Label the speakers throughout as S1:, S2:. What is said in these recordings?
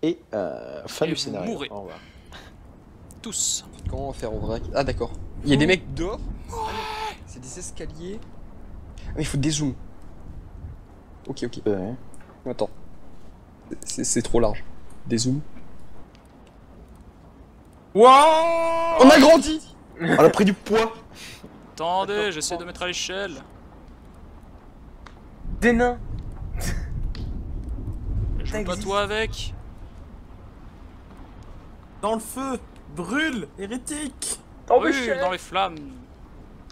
S1: Et fin
S2: Et
S1: du
S2: vous
S1: scénario.
S2: mourrez.
S1: Au revoir.
S2: Tous.
S3: Comment faire en vrac? Ah d'accord. Il y a des mecs dehors? Ah non, c'est des escaliers. Ah mais il faut des zooms. Ok, ok.
S1: Ouais.
S3: Attends. C'est trop large. Des zooms.
S4: Wouah.
S3: On a grandi!
S1: On a pris du poids.
S2: Attendez, j'essaie de mettre à l'échelle.
S4: Des nains.
S2: Je
S4: Ça
S2: veux pas
S4: existe.
S2: toi avec.
S4: Dans le feu. Brûle. Hérétique.
S2: Oui, dans les flammes.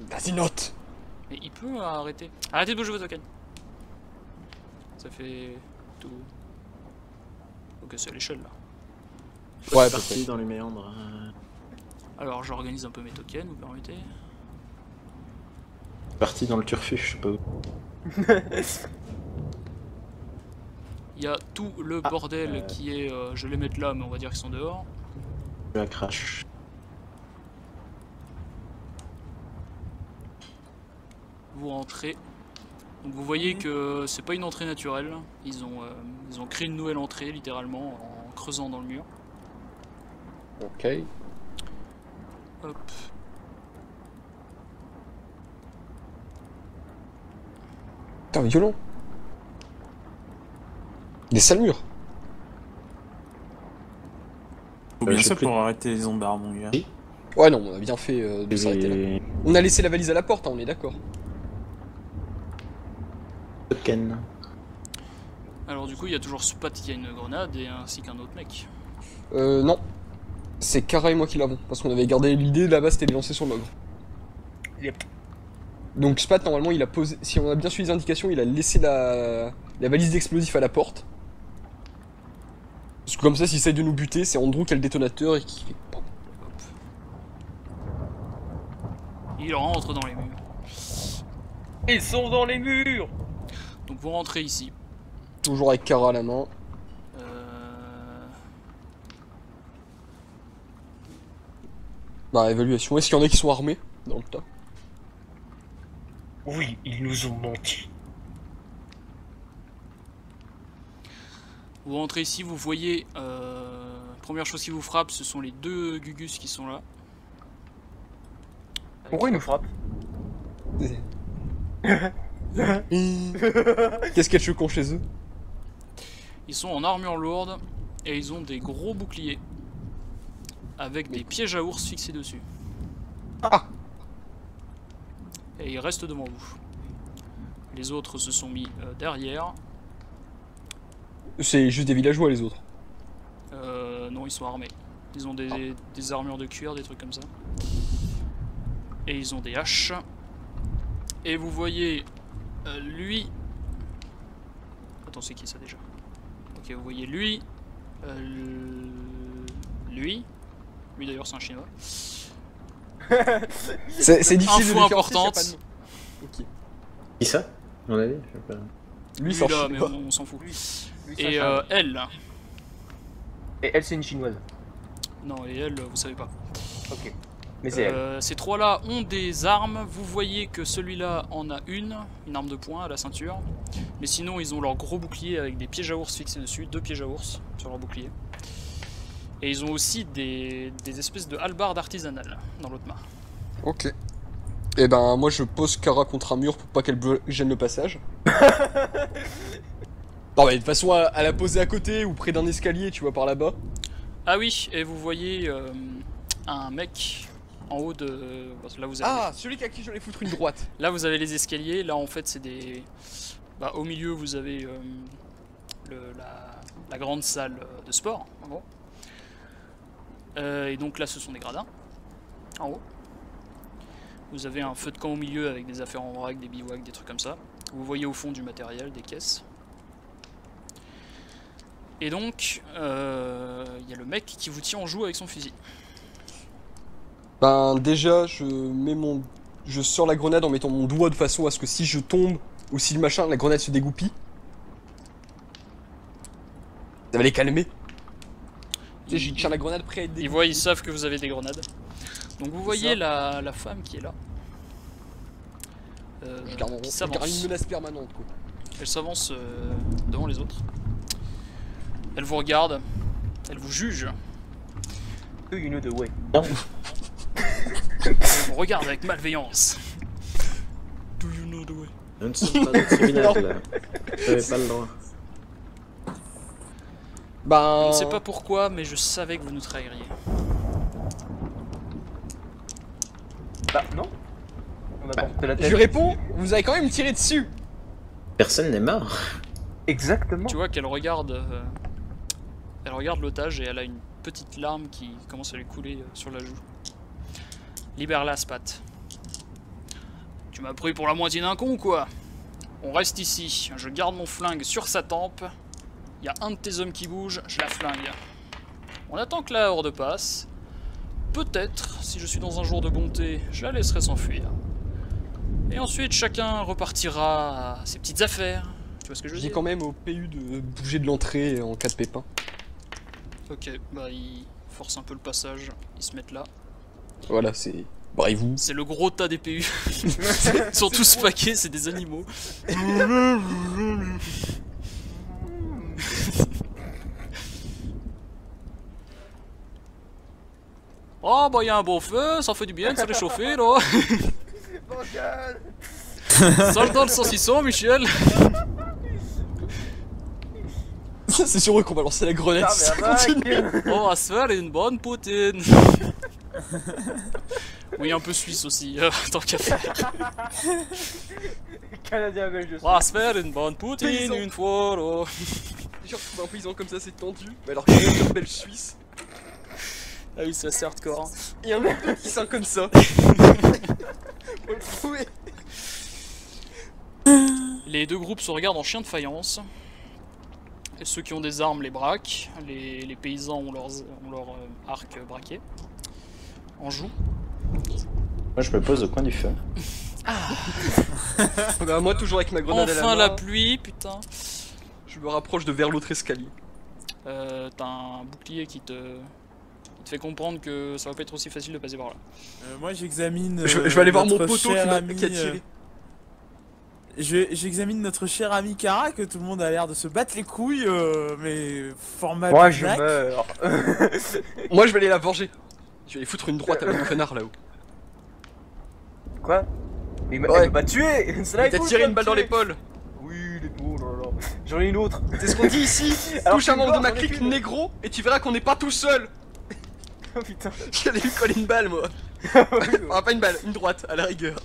S3: Vas-y, note!
S2: Mais il peut arrêter. Arrêtez de bouger vos tokens. Ça fait tout. Ok, c'est à l'échelle là.
S3: Ouais,
S1: Parti dans les méandres.
S2: Alors j'organise un peu mes tokens, vous permettez.
S1: Parti dans le turfu, je sais pas où.
S2: Il y a tout le bordel qui est. Je vais les mettre là, mais on va dire qu'ils sont dehors.
S1: Je la crash.
S2: Vous rentrez. Donc vous voyez que c'est pas une entrée naturelle. Ils ont créé une nouvelle entrée littéralement en creusant dans le mur.
S3: Ok.
S2: Hop.
S3: Putain, violent! Des sales murs!
S4: Faut bien
S1: je sais
S4: ça
S1: plus.
S4: pour arrêter les zombards, mon gars.
S3: Ouais, non, on a bien fait de s'arrêter là.
S1: Les
S3: On a laissé la valise à la porte, hein, on est d'accord.
S1: tokens.
S2: Alors du coup il y a toujours Spot qui a une grenade et ainsi qu'un autre mec.
S3: Non. C'est Kara et moi qui l'avons. Parce qu'on avait gardé l'idée là-bas, c'était de lancer sur l'ogre.
S4: Yep.
S3: Donc Spat, normalement, il a posé. Si on a bien suivi les indications, il a laissé la valise d'explosifs à la porte. Parce que comme ça, s'il essaye de nous buter, c'est Andrew qui a le détonateur et qui fait.
S2: Hop. Il rentre dans les murs.
S4: Ils sont dans les murs.
S2: Donc vous rentrez ici.
S3: Toujours avec Kara à la main. Bah, évaluation. Est-ce qu'il y en a qui sont armés dans le tas?
S5: Oui, ils nous ont menti.
S2: Vous rentrez ici, vous voyez. Première chose qui vous frappe, ce sont les deux Gugus qui sont là.
S4: Pourquoi ils nous frappent?
S3: Qu'est-ce qu'elle chocon chez eux?
S2: Ils sont en armure lourde et ils ont des gros boucliers avec des pièges à ours fixés dessus.
S3: Ah!
S2: Et ils restent devant vous. Les autres se sont mis derrière.
S3: C'est juste des villageois les autres.
S2: Non, ils sont armés. Ils ont des armures de cuir, des trucs comme ça. Et ils ont des haches. Et vous voyez lui. Attends, c'est qui ça déjà? Ok, vous voyez lui. Lui. Lui d'ailleurs, c'est un chinois.
S3: C'est difficile de
S2: Info
S3: différencier s'il y a
S2: importante.
S3: pas de nom. Ok.
S1: Qui ça? On a dit? Je sais pas.
S3: Lui,
S2: Lui
S3: c'est un
S2: là, mais
S3: chinois.
S2: on s'en fout.
S4: Lui,
S2: Et elle.
S4: Et elle, c'est une chinoise.
S2: Non, et elle, vous savez pas.
S4: Ok. Mais c'est elle.
S2: Ces trois-là ont des armes. Vous voyez que celui-là en a une arme de poing à la ceinture. Mais sinon, ils ont leur gros bouclier avec des pièges à ours fixés dessus, deux pièges à ours sur leur bouclier. Et ils ont aussi des espèces de hallebardes artisanales dans l'autre main.
S3: Ok. Et ben, moi je pose Kara contre un mur pour pas qu'elle gêne le passage. Non, mais de toute façon, à la poser à côté ou près d'un escalier, tu vois, par là-bas.
S2: Ah oui, et vous voyez un mec en haut de. Là vous avez,
S3: Ah, celui à qui je vais foutre une droite.
S2: là vous avez les escaliers. Là en fait c'est des. Bah, au milieu vous avez la grande salle de sport en gros. Et donc là ce sont des gradins en haut. Vous avez un feu de camp au milieu avec des affaires en vrac, des bivouacs, des trucs comme ça. Vous voyez au fond du matériel, des caisses. Et donc, il y a le mec qui vous tient en joue avec son fusil.
S3: Ben, déjà, je sors la grenade en mettant mon doigt de façon à ce que si je tombe ou si le machin, la grenade se dégoupille. Ça va les calmer. Tu sais, je tiens la grenade près à être
S2: Ils
S3: dégoupillée.
S2: voient, ils savent que vous avez des grenades. Donc vous voyez la femme qui est là.
S3: Je garde
S2: Qui
S3: une
S2: s'avance.
S3: menace permanente, quoi.
S2: Elle s'avance devant les autres. Elle vous regarde. Elle vous juge.
S4: Do you know the way?
S1: Non.
S2: Elle vous regarde avec malveillance. Do you know the way?
S1: Je ne suis pas de tribunal là. J'avais pas le droit.
S3: Ben...
S2: Je ne sais pas pourquoi, mais je savais que vous nous trahiriez.
S4: Bah non. On a porté la tête.
S3: Je lui réponds, vous avez quand même tiré dessus.
S1: Personne n'est mort.
S4: Exactement.
S2: Tu vois qu'elle regarde... elle regarde l'otage et elle a une petite larme qui commence à lui couler sur la joue. Libère-la, Spat. Tu m'as pris pour la moitié d'un con ou quoi? On reste ici, je garde mon flingue sur sa tempe. Il y a un de tes hommes qui bouge, je la flingue. On attend que la horde passe. Peut-être, si je suis dans un jour de bonté, je la laisserai s'enfuir. Et ensuite, chacun repartira à ses petites affaires. Tu vois ce que je veux
S3: Je dis
S2: dire?
S3: quand même au PU de bouger de l'entrée en cas de pépin.
S2: Ok, bah ils forcent un peu le passage, ils se mettent là.
S3: Voilà, c'est... Barrez-vous.
S2: C'est le gros tas des PU. Ils sont tous paquets, c'est des animaux. Oh bah il y a un beau feu, ça fait du bien de se réchauffer là. Sale dans le saucisson, Michel.
S3: C'est sur eux qu'on va lancer la grenade si ça continue.
S2: On va se faire une bonne poutine. Oui, un peu suisse aussi, tant qu'à faire.
S4: Canadien belge aussi.
S2: On va se faire une bonne poutine
S3: Paysan.
S2: une fois là.
S3: Genre, un paysan comme ça, c'est tendu. Mais alors qu'il y a un belge suisse.
S2: Ah oui, c'est assez hardcore.
S3: Et un mec qui sent comme ça. Faut le trouver.
S2: Les deux groupes se regardent en chien de faïence. Et ceux qui ont des armes les braquent. Les paysans ont leur arc braqué. En joue.
S1: Moi je me pose au coin du feu.
S3: Bah, moi, toujours avec ma grenade à la
S2: Enfin
S3: main,
S2: la pluie, putain.
S3: je me rapproche de vers l'autre escalier.
S2: T'as un bouclier qui te fait comprendre que ça va pas être aussi facile de passer par là.
S6: Moi j'examine.
S3: Je vais aller voir mon
S6: notre
S3: poteau
S6: cher
S3: qui a
S6: ami,
S3: tiré.
S6: J'examine notre cher ami Kara, que tout le monde a l'air de se battre les couilles, mais format
S4: Moi je
S6: Black.
S4: meurs.
S3: Moi, je vais aller la venger. Je vais aller foutre une droite avec mon connard là-haut.
S4: Quoi? Mais
S3: Ouais.
S4: elle m'a tué. C'est là
S3: Il t'a tiré une balle dans l'épaule.
S4: Oui, l'épaule, oh là là. J'en ai une autre.
S3: C'est ce qu'on dit ici.
S4: Alors,
S3: Touche un
S4: tu
S3: membre de
S4: meurs,
S3: ma
S4: j'en ai
S3: clique
S4: qu'une.
S3: négro et tu verras qu'on n'est pas tout seul.
S4: Oh putain.
S3: J'allais lui coller une balle, moi. Ah, pas une balle, une droite, à la rigueur.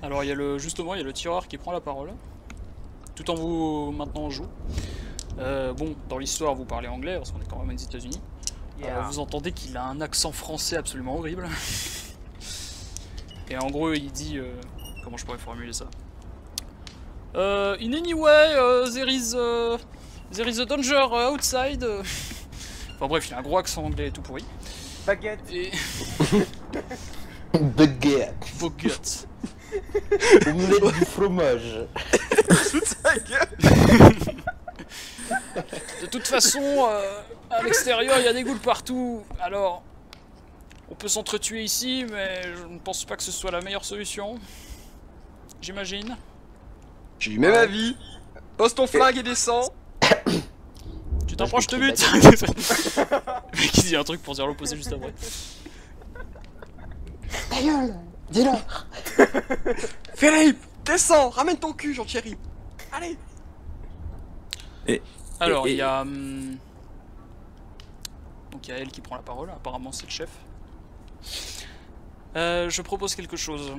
S2: Alors il y a le tireur qui prend la parole. Tout en vous maintenant en joue. Bon, dans l'histoire vous parlez anglais parce qu'on est quand même aux États-Unis. Vous entendez qu'il a un accent français absolument horrible. Et en gros il dit comment je pourrais formuler ça? In any way, there is a danger outside. Enfin bref, il a un gros accent anglais tout pourri.
S4: Baguette.
S2: Et
S1: Baguette.
S2: vos guts.
S1: Omelette du fromage.
S2: De toute façon, à l'extérieur, il y a des ghouls partout. Alors, on peut s'entretuer ici, mais je ne pense pas que ce soit la meilleure solution. J'imagine.
S3: J'ai eu même avis. Pose ton flingue et descends.
S2: Tu t'approches, je te bute. Le mec, il dit un truc pour dire l'opposé juste après.
S1: Ta gueule, dis-leur.
S3: Philippe, descends, ramène ton cul, Jean-Thierry. Allez.
S2: Alors, il y a... donc il y a elle qui prend la parole, apparemment c'est le chef. Je propose quelque chose.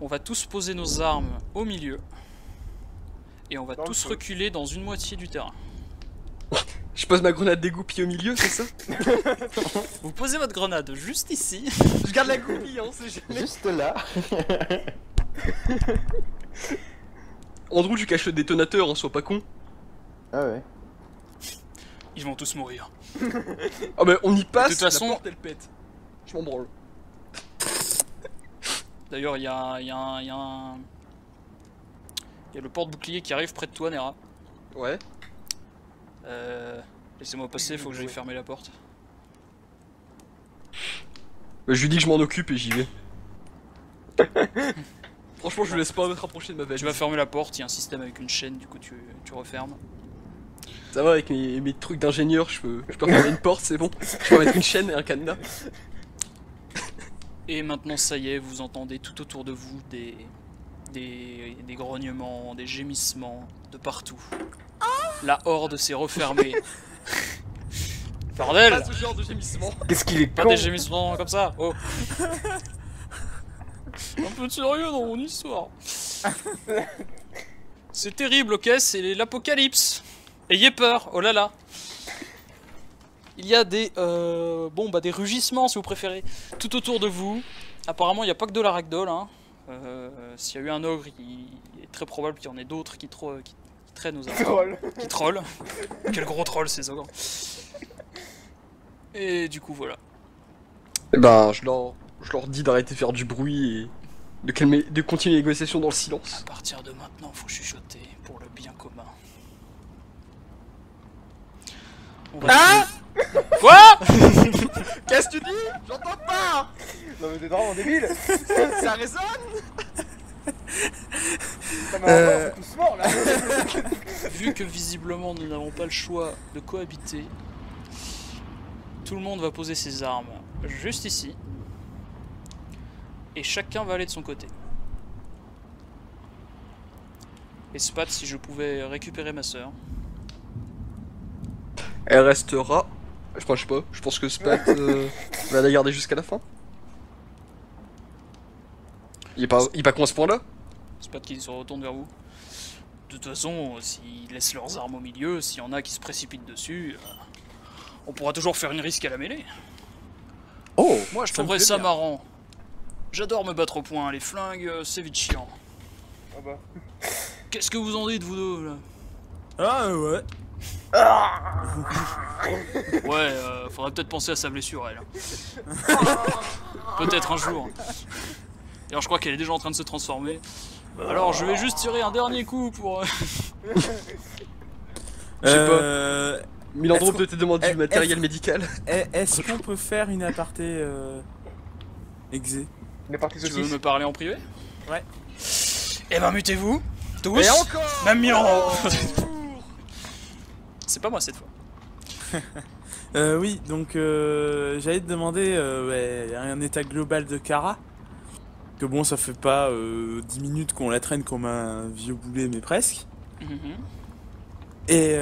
S2: On va tous poser nos armes au milieu. Et on va
S4: Dans le
S2: tous
S4: feu.
S2: reculer dans une moitié du terrain.
S3: Je pose ma grenade dégoupille au milieu, c'est ça?
S2: Vous posez votre grenade juste ici.
S3: Je garde la goupille, hein, c'est jamais.
S1: Juste là.
S3: Andrew, tu caches le détonateur, hein, sois pas con.
S1: Ah ouais.
S2: Ils vont tous mourir.
S3: Ah bah on y passe,
S2: De toute façon-
S3: la porte elle pète. Je m'en branle.
S2: D'ailleurs, il y a le porte-bouclier qui arrive près de toi, Nera.
S3: Ouais.
S2: Laissez-moi passer, faut que j'aille fermer la porte.
S3: Bah, je lui dis que je m'en occupe et j'y vais. Franchement, je lui laisse pas me rapprocher de ma valise.
S2: Tu vas fermer la porte, il y a un système avec une chaîne, du coup tu refermes.
S3: Ça va avec mes trucs d'ingénieur, je peux fermer une porte, c'est bon. Je peux mettre une chaîne et un cadenas.
S2: Et maintenant, ça y est, vous entendez tout autour de vous des grognements, des gémissements de partout. La horde s'est refermée. Bordel!
S3: Pas ce genre de gémissement.
S4: Qu'est-ce qu'il est
S2: Pas
S4: con.
S2: des gémissements comme ça, oh! Un peu de sérieux dans mon histoire. C'est terrible, ok? C'est l'apocalypse. Ayez peur, oh là là. Il y a des des rugissements si vous préférez, tout autour de vous. Apparemment, il n'y a pas que de la ragdoll. Hein. S'il y a eu un ogre, il est très probable qu'il y en ait d'autres qui traînent aux alentours.
S4: Troll.
S2: Qui trollent. Quel gros troll ces ogres. Et du coup, voilà.
S3: Eh ben, je leur dis d'arrêter de faire du bruit et de continuer les négociations dans le silence.
S2: À partir de maintenant, faut chuchoter pour le bien commun. On va Quoi?
S3: Qu'est-ce que tu dis? J'entends pas.
S4: Non mais t'es vraiment débile.
S3: Ça résonne.
S4: Ça m'a on est tous morts là.
S2: Vu que visiblement nous n'avons pas le choix de cohabiter, tout le monde va poser ses armes juste ici. Et chacun va aller de son côté. Et Spat, si je pouvais récupérer ma soeur.
S3: Elle restera. Enfin, je sais pas, je pense que Spat va la garder jusqu'à la fin. Il est pas con à ce point-là?
S2: Spat qui se retourne vers vous. De toute façon, s'ils laissent leurs armes au milieu, s'il y en a qui se précipitent dessus, on pourra toujours faire une risque à la mêlée.
S3: Oh,
S2: Moi, je trouverais ça marrant. J'adore me battre au point, les flingues, c'est vite chiant.
S4: Ah bah.
S2: Qu'est-ce que vous en dites, vous deux, là?
S6: Ah ouais.
S2: Ouais, faudrait peut-être penser à sa blessure, elle. Peut-être un jour. D'ailleurs, je crois qu'elle est déjà en train de se transformer. Alors, je vais juste tirer un dernier coup pour...
S3: Je sais pas. Milandro peut te demander du matériel médical.
S6: Est-ce qu'on peut faire une aparté exé?
S4: On est parti
S2: Tu veux
S4: saucisse.
S2: me parler en privé?
S6: Ouais.
S2: Eh ben, mutez-vous tous.
S3: Et encore.
S2: Même Milandro. C'est pas moi cette fois.
S6: Oui, donc j'allais te demander un état global de Kara. Que bon, ça fait pas 10 minutes qu'on la traîne comme un vieux boulet, mais presque. Et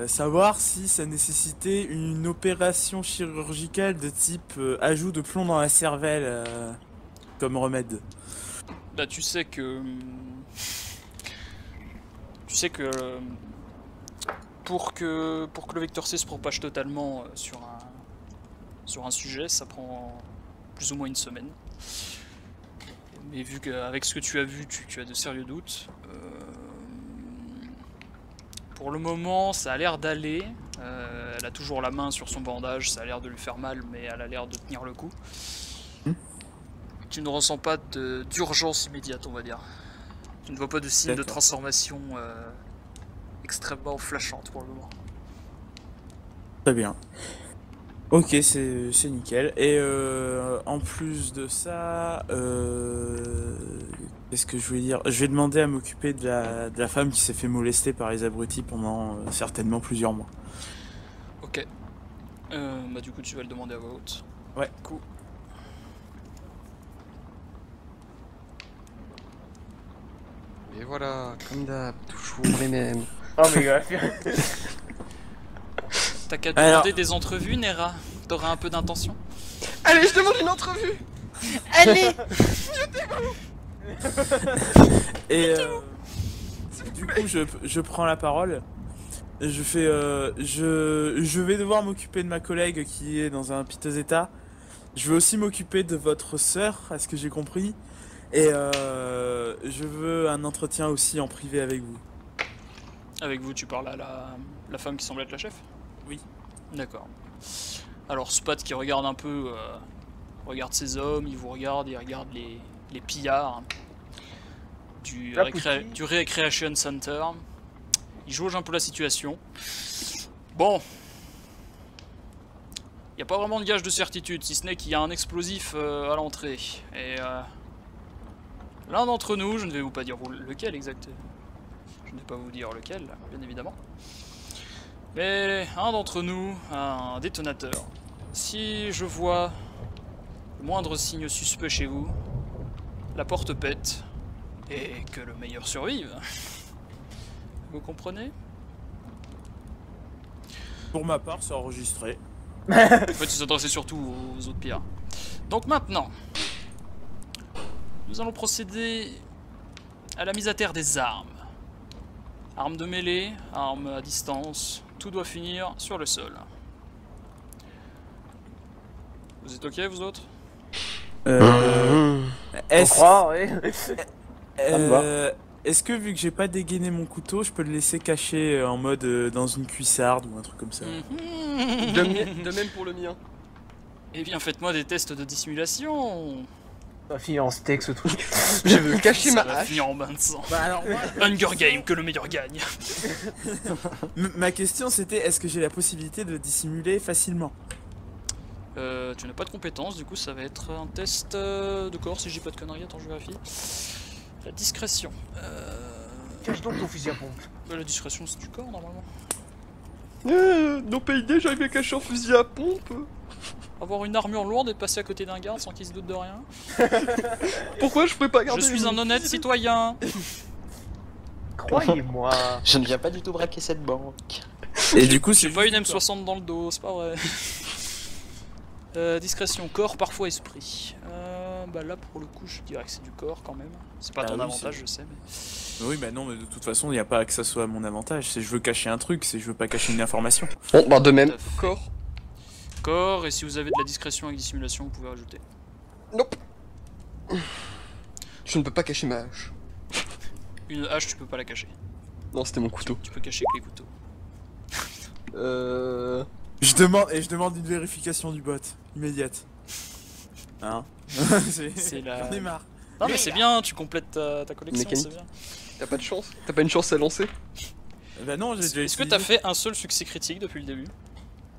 S6: savoir si ça nécessitait une opération chirurgicale de type ajout de plomb dans la cervelle comme remède.
S2: Bah, tu sais que pour que le vecteur C se propage totalement sur un sujet, ça prend plus ou moins une semaine. Mais vu qu'avec ce que tu as vu, tu as de sérieux doutes. Pour le moment, ça a l'air d'aller. Elle a toujours la main sur son bandage, ça a l'air de lui faire mal, mais elle a l'air de tenir le coup. Tu ne ressens pas d'urgence immédiate, on va dire. Tu ne vois pas de signe de
S6: D'accord.
S2: transformation extrêmement flashante pour le moment.
S6: Très bien. Ok, c'est nickel. Et en plus de ça, qu'est-ce que je voulais dire? Je vais demander à m'occuper de la femme qui s'est fait molester par les abrutis pendant certainement plusieurs mois.
S2: Ok. Bah du coup tu vas le demander à voix haute.
S6: Ouais.
S2: Cool.
S3: Et voilà, comme d'hab, toujours les mêmes.
S4: Oh mais gars.
S2: T'as qu'à demander
S6: Alors-
S2: des entrevues, Nera. T'auras un peu d'intention.
S3: Allez, je demande une entrevue.
S2: Allez.
S6: Et du coup, je prends la parole. Je fais, je vais devoir m'occuper de ma collègue qui est dans un piteux état. Je vais aussi m'occuper de votre sœur, à ce que j'ai compris. Et je veux un entretien aussi en privé avec vous.
S2: Avec vous, tu parles à la femme qui semble être la chef?
S6: Oui.
S2: D'accord. Alors Spot qui regarde un peu, regarde ses hommes, il vous regarde, il regarde les pillards du Recreation Center. Il jauge un peu la situation. Bon. Il n'y a pas vraiment de gage de certitude, si ce n'est qu'il y a un explosif à l'entrée. Et l'un d'entre nous, je ne vais vous pas dire lequel exact. Je ne vais pas vous dire lequel, bien évidemment. Mais un d'entre nous a un détonateur. Si je vois le moindre signe suspect chez vous, la porte pète et que le meilleur survive. Vous comprenez?
S6: Pour ma part, c'est enregistré.
S2: En fait, il s'adressait surtout aux autres pillards. Donc maintenant, nous allons procéder à la mise à terre des armes. Armes de mêlée, armes à distance, tout doit finir sur le sol. Vous êtes ok, vous autres?
S4: On croit, oui. me va.
S6: Est-ce que vu que j'ai pas dégainé mon couteau, je peux le laisser caché en mode dans une cuissarde ou un truc comme ça?
S3: De même pour le mien.
S2: Eh bien, faites-moi des tests de dissimulation.
S4: Ça va finir en steak ce truc.
S3: Je veux cacher
S2: Ça
S3: ma
S2: va
S3: hache.
S2: finir en bain de sang.
S6: Bah alors moi,
S2: Hunger Game, que le meilleur gagne.
S6: ma question c'était est-ce que j'ai la possibilité de le dissimuler facilement?
S2: Tu n'as pas de compétences, du coup ça va être un test de corps si j'ai pas de conneries. Attends, je vérifie. La discrétion.
S4: Cache donc ton fusil à pompe.
S2: La discrétion c'est du corps normalement.
S3: Non PID, j'arrive à cacher un fusil à pompe.
S2: Avoir une armure lourde et passer à côté d'un garde sans qu'il se doute de rien.
S3: Pourquoi je pourrais pas
S2: Je
S3: garder
S2: suis
S3: une-
S2: un honnête citoyen.
S4: Croyez-moi.
S5: Je ne viens pas du tout braquer cette banque.
S6: Et du coup
S2: J'ai
S6: c'est
S2: pas une M60 dans le dos, c'est pas vrai. Discrétion, corps, parfois esprit. Bah là pour le coup je dirais que c'est du corps quand même. C'est pas
S6: Ah
S2: ton
S6: oui,
S2: avantage
S6: c'est-
S2: je sais mais...
S6: Oui bah non mais de toute façon il n'y a pas que ça soit à mon avantage, c'est je veux cacher un truc, c'est je veux pas cacher une information.
S3: Bon, bah de même.
S2: Tout à fait.
S3: Corps.
S2: Corps, et si vous avez de la discrétion avec dissimulation vous pouvez rajouter.
S3: Nope. Je ne peux pas cacher ma hache.
S2: Une hache tu peux pas la cacher.
S3: Non, c'était mon couteau.
S2: Tu peux cacher que les couteaux.
S6: Je demande une vérification du bot, immédiate. Hein?
S2: C'est la-
S6: J'en ai marre.
S2: Non mais c'est bien, tu complètes ta collection,
S3: Mécanique.
S2: c'est bien.
S3: T'as pas de chance? T'as pas une chance à lancer?
S6: Bah non, j'ai déjà
S2: Est-ce que
S6: essayé.
S2: t'as fait un seul succès critique depuis le début?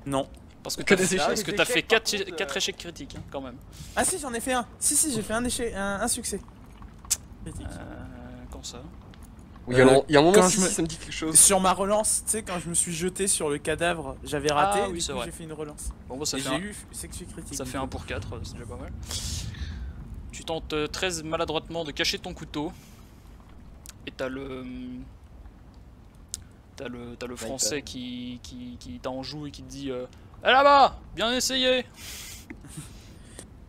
S6: Non.
S2: Parce que
S3: Que
S2: t'as
S3: des
S2: fait,
S3: échecs.
S2: parce que
S4: Des
S2: t'as fait
S4: échecs, par contre,
S2: 4 échecs critiques hein, quand même.
S6: Ah si j'en ai fait un. Si j'ai fait un échec, un succès. Critique.
S2: Comme ça.
S3: Il y a un moment
S6: quand
S3: si,
S6: je me-
S3: ça me dit quelque chose.
S6: Sur ma relance, tu sais quand je me suis jeté sur le cadavre, j'avais raté,
S2: Ah oui,
S6: du
S2: c'est
S6: coup,
S2: vrai.
S6: j'ai fait une relance.
S2: Bon bah ça
S6: Et
S2: fait,
S6: j'ai eu succès critique.
S2: ça fait 1 pour 4, c'est déjà pas mal. Tu tentes très maladroitement de cacher ton couteau. Et t'as le... T'as le français qui t'en joue et qui te dit Eh là-bas, bien essayé.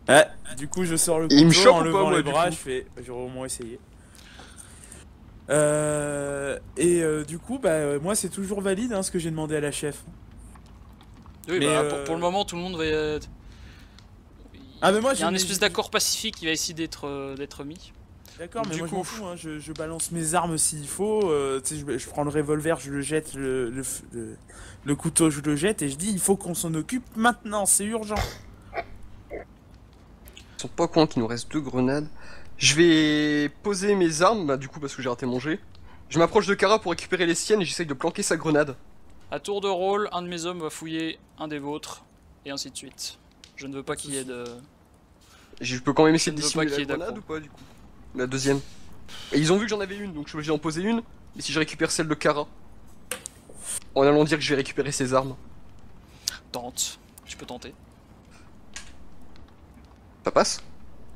S6: Ouais, du coup je sors le
S3: Il me
S6: couteau
S3: chope
S6: en
S3: ou pas,
S6: levant
S3: moi,
S6: les
S3: du
S6: bras,
S3: coup
S6: je fais j'aurais au moins essayé. Du coup moi c'est toujours valide hein, ce que j'ai demandé à la chef.
S2: Oui
S6: Mais,
S2: bah pour le moment tout le monde va...
S6: Ah mais moi
S2: Il y a un
S6: j'ai-
S2: espèce d'accord pacifique qui va essayer d'être mis.
S6: D'accord, mais
S2: Du
S6: moi je
S2: coup.
S6: m'en fous, hein, je balance mes armes s'il faut, tu sais, je prends le revolver, je le jette, le couteau je le jette et je dis il faut qu'on s'en occupe maintenant, c'est urgent.
S3: Ils sont pas au courant qu'il nous reste 2 grenades. Je vais poser mes armes, bah du coup parce que j'ai raté mon jet. Je m'approche de Kara pour récupérer les siennes et j'essaye de planquer sa grenade.
S2: À tour de rôle, un de mes hommes va fouiller un des vôtres, et ainsi de suite. Je ne veux pas qu'il y ait de...
S3: Je peux quand même essayer de
S2: Je ne veux pas
S3: dissimuler
S2: qu'il
S3: la
S2: y ait
S3: grenade ou
S2: d'accro.
S3: pas du coup? La deuxième. Et ils ont vu que j'en avais une, donc je suis obligé d'en poser une. Mais si je récupère celle de Kara, en allant dire que je vais récupérer ses armes,
S2: Tente. Tu peux tenter.
S3: ça passe?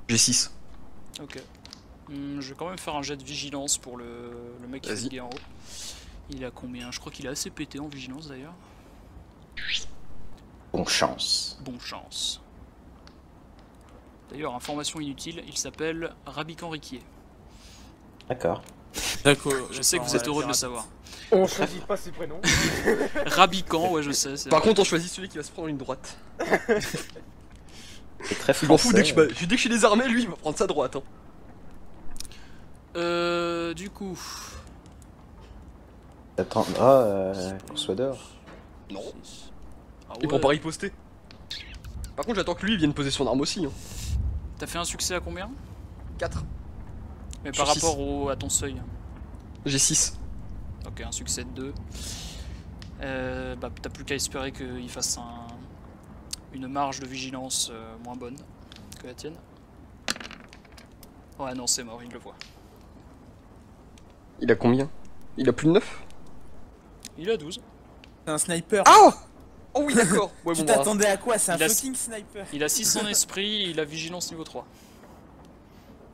S3: J'ai 6.
S2: Ok. Je vais quand même faire un jet de vigilance pour le mec qui
S3: Vas-y.
S2: est en haut. Il a combien? Je crois qu'il est assez pété en vigilance d'ailleurs.
S5: Bon chance.
S2: Bon chance. D'ailleurs, information inutile, il s'appelle Rabican Riquier.
S5: D'accord.
S6: D'accord.
S2: Je sais que vous êtes heureux de le savoir.
S4: On choisit pas ses prénoms.
S2: Rabican, ouais je sais. c'est
S3: Par
S2: vrai.
S3: contre, on choisit celui qui va se prendre une droite.
S5: C'est très
S3: Je m'en fous,
S5: français.
S3: dès que je suis désarmé, lui il va prendre sa droite. Hein.
S2: Du coup...
S5: T'attendras qu'on soit dehors.
S3: Non,
S2: Ah
S3: il prend pas riposter. Par contre, j'attends que lui vienne poser son arme aussi. Hein.
S2: T'as fait un succès à combien?
S3: 4.
S2: Mais
S3: Sur
S2: par
S3: six.
S2: rapport à ton seuil.
S3: J'ai 6.
S2: Ok, un succès de 2. Bah, t'as plus qu'à espérer qu'il fasse une marge de vigilance moins bonne que la tienne. Ouais, non, c'est mort, il le voit.
S3: Il a combien? Il a plus de 9?
S2: Il a 12.
S6: C'est un sniper.
S3: Ah oh oui, d'accord. Ouais,
S6: Tu
S3: bon, bah.
S6: t'attendais à quoi? C'est un
S2: Il a-
S6: fucking sniper.
S2: Il a 6 en esprit, il a vigilance niveau 3.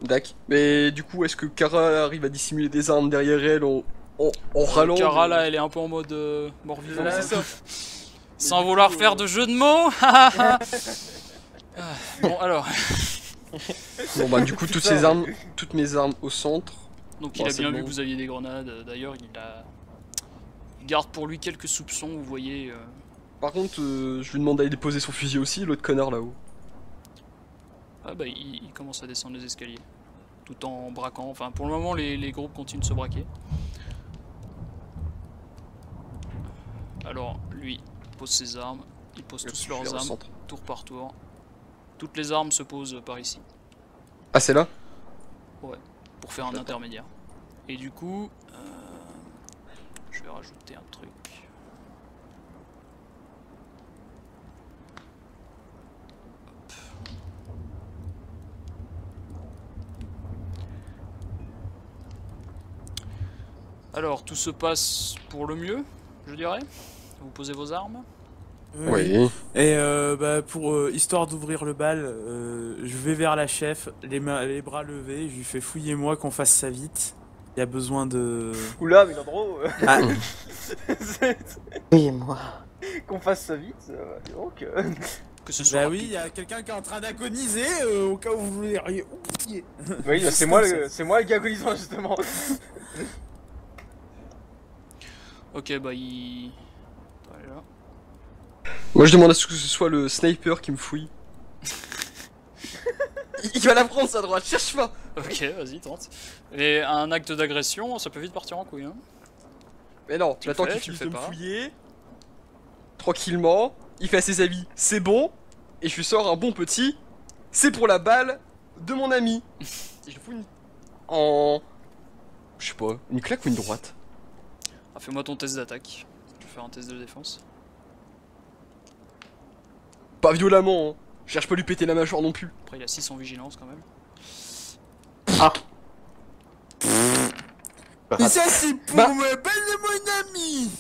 S3: Dac. Mais du coup, est-ce que Kara arrive à dissimuler des armes derrière elle en râlant
S2: Kara là, elle est un peu en mode mort-vivant.
S3: Voilà, c'est ça.
S2: Sans vouloir faire de jeu de mots. Bon alors,
S3: Bon bah du coup, toutes mes armes au centre.
S2: donc
S3: Bon,
S2: il a
S3: c'est
S2: bien
S3: bon.
S2: vu que vous aviez des grenades. D'ailleurs, il garde pour lui quelques soupçons. Vous voyez.
S3: Par contre, je lui demande d'aller déposer son fusil aussi, l'autre connard là-haut.
S2: Ah bah il commence à descendre les escaliers. Tout en braquant. Enfin, pour le moment, les groupes continuent de se braquer. Alors, lui pose ses armes. Ils posent tous
S3: Je vais
S2: leurs
S3: au
S2: armes,
S3: centre.
S2: tour par tour. Toutes les armes se posent par ici.
S3: Ah, c'est là?
S2: Pour faire un intermédiaire. Et du coup, je vais rajouter un truc. Hop. Alors, tout se passe pour le mieux, je dirais. Vous posez vos armes.
S3: Oui.
S6: Et bah pour histoire d'ouvrir le bal, je vais vers la chef, les bras levés, je lui fais fouillez-moi qu'on fasse ça vite. Il y a besoin de.
S4: Oula, mais Landro,
S6: Ah,
S5: Oui, et moi.
S4: qu'on fasse ça vite, donc.
S2: Que ce soit
S6: bah oui,
S2: rapide.
S6: il y a quelqu'un qui est en train d'agoniser au cas où vous voulez oublier.
S4: Oui, bah, c'est moi, c'est moi le gars agonisant justement.
S2: Ok, bah il... Voilà.
S3: Moi je demande à ce que ce soit le sniper qui me fouille. Il va la prendre sa droite, cherche pas.
S2: Ok, vas-y, tente. Et un acte d'agression, ça peut vite partir en couille. Hein.
S3: Mais non,
S2: Tu
S3: j'attends
S2: le fais,
S3: qu'il
S2: tu le
S3: finisse de
S2: fais
S3: me
S2: pas.
S3: fouiller. Tranquillement, il fait à ses amis, c'est bon. Et je lui sors un bon petit. C'est pour la balle de mon ami. Et je fous en... Je sais pas, une claque ou une droite?
S2: Ah, fais-moi ton test d'attaque. Je vais faire un test de défense.
S3: Pas violemment, hein. Je cherche pas à lui péter la mâchoire non plus.
S2: Après, il a 6 en vigilance quand même.
S6: Et ça c'est pour me balle de mon ami.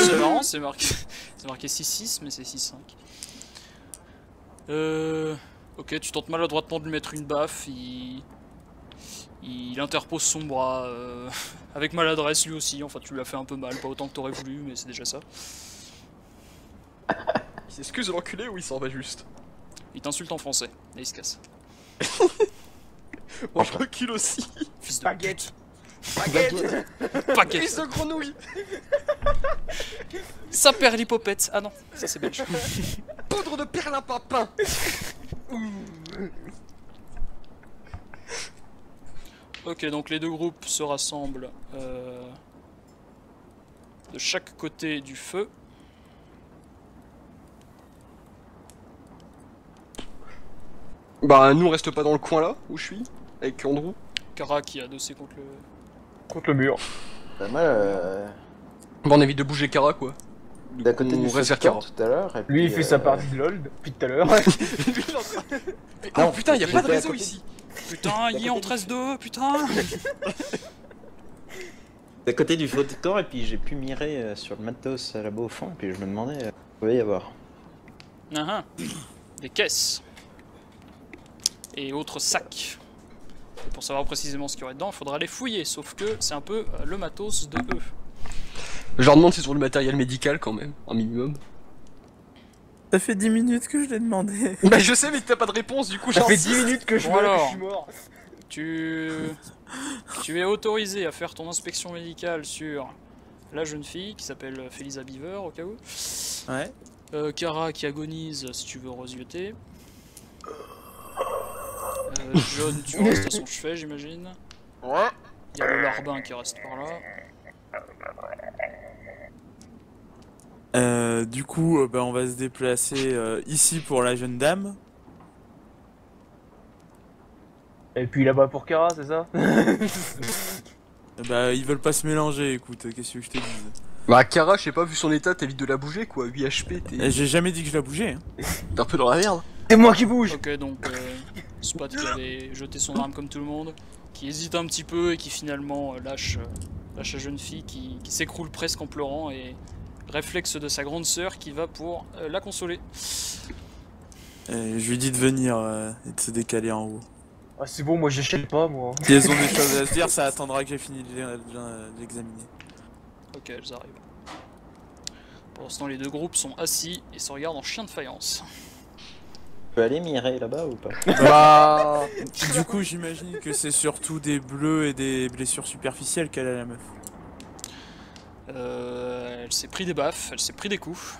S2: C'est marrant, c'est marqué 6-6, mais c'est 6-5. Ok, tu tentes maladroitement de lui mettre une baffe, il interpose son bras avec maladresse lui aussi, enfin tu lui as fait un peu mal, pas autant que t'aurais voulu, mais c'est déjà ça.
S3: Il s'excuse de l'enculé ou il s'en va juste?
S2: Il t'insulte en français, et il se casse.
S3: Moi je recule aussi.
S2: Fils de
S4: Baguette.
S3: Baguette.
S2: paquet.
S3: Fils de grenouille.
S2: Ça perd l'hypopète. Ah non, ça c'est belge.
S3: Poudre de perlimpinpin.
S2: Ok, donc les deux groupes se rassemblent de chaque côté du feu.
S3: Bah nous on reste pas dans le coin là, où je suis, avec Andrew.
S2: Kara qui a adossé contre le...
S4: Contre le mur.
S5: Bah, moi,
S3: Bah on évite de bouger Kara quoi.
S5: d'à côté
S3: On
S5: du
S3: reste vers
S5: secteur
S3: Kara.
S5: tout à l'heure. et
S4: Lui il
S5: puis,
S4: fait sa partie de LOL depuis tout à l'heure.
S3: Ah
S5: Non,
S3: putain, y a
S5: il
S3: pas de
S5: était à
S3: réseau
S5: côté
S3: ici.
S2: Putain, Yi en 13-2, putain.
S5: d'à côté du feu de camp, et puis j'ai pu mirer sur le matos là-bas au fond, et puis je me demandais ce qu'il pouvait y avoir.
S2: Ah, des caisses. Et autres sacs. Et pour savoir précisément ce qu'il y aurait dedans, il faudra les fouiller, sauf que c'est un peu le matos de eux.
S3: Je leur demande si c'est sur le matériel médical quand même, un minimum.
S6: Ça fait 10 minutes que je l'ai demandé.
S3: Bah je sais mais t'as pas de réponse du coup
S4: Ça fait 10
S3: j'insiste.
S4: minutes que je
S2: Bon,
S4: meurs, que
S2: alors.
S4: je suis mort.
S2: Tu es autorisé à faire ton inspection médicale sur la jeune fille qui s'appelle Felisa Beaver au cas où.
S6: Ouais.
S2: Kara qui agonise si tu veux resioter. John, tu restes à son chevet, j'imagine.
S3: Ouais.
S2: Il y a le larbin qui reste par là.
S6: Du coup, bah, on va se déplacer ici pour la jeune dame.
S4: Et puis là-bas pour Kara, c'est ça?
S6: Bah, ils veulent pas se mélanger, écoute, qu'est-ce que je te dise.
S3: Bah Kara, je sais pas, vu son état, t'évites de la bouger quoi, 8 HP,
S6: J'ai jamais dit que je la bougeais. Hein.
S3: t'es un peu dans la merde.
S4: C'est moi qui bouge.
S2: Ok, donc Spot qui avait jeté son arme comme tout le monde, qui hésite un petit peu et qui finalement lâche la jeune fille qui s'écroule presque en pleurant et Réflexe de sa grande sœur qui va pour la consoler.
S6: Je lui dis de venir et de se décaler en haut.
S4: Ah, c'est bon, moi j'achète pas, moi.
S6: Si elles ont des choses à se dire, ça attendra que j'ai fini de l'examiner.
S2: Ok, elles arrivent. Pour l'instant, les deux groupes sont assis et se regardent en chien de faïence.
S5: On peut aller mirer là-bas ou pas?
S3: Bah...
S6: Du coup, j'imagine que c'est surtout des bleus et des blessures superficielles qu'elle a, la meuf.
S2: Elle s'est pris des baffes, elle s'est pris des coups.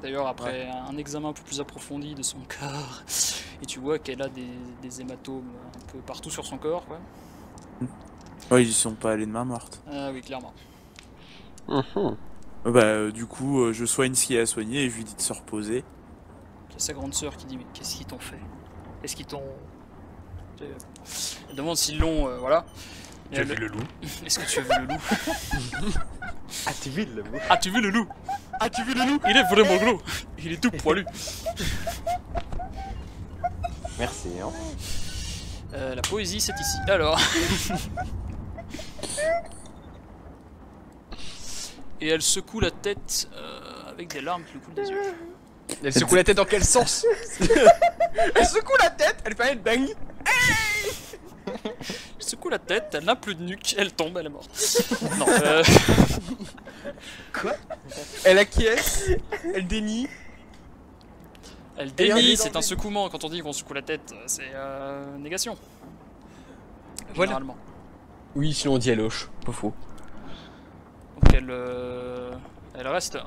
S2: D'ailleurs, après un examen un peu plus approfondi de son corps, et tu vois qu'elle a des hématomes un peu partout sur son corps, quoi.
S6: Ouais, ils sont pas allés de main morte.
S2: Ah oui, clairement.
S6: Du coup, je soigne ce qu'il y a à soigner et je lui dis de se reposer.
S2: Il y a sa grande sœur qui dit mais qu'est-ce qu'ils t'ont fait? Est-ce qu'ils t'ont... Elle demande s'ils l'ont, voilà.
S7: Tu as vu le loup?
S2: Est-ce que tu as vu le loup?
S5: As-tu vu le loup?
S2: As-tu vu le loup? As-tu vu le loup? Il est vraiment gros. Il est tout poilu.
S5: Merci, hein.
S2: La poésie, c'est ici. Alors... Et elle secoue la tête avec des larmes qui lui coulent des yeux.
S3: Elle secoue la tête dans quel sens? Elle secoue la tête, elle fait un bang.
S2: Elle secoue la tête, elle n'a plus de nuque, elle tombe, elle est morte. Non,
S3: Quoi? Elle acquiesce, elle dénie.
S2: elle dénie, c'est un secouement. Quand on dit qu'on secoue la tête, c'est négation.
S3: Voilà.
S2: Généralement.
S3: Oui, sinon on dit elle hoche, pas faux.
S2: Donc elle reste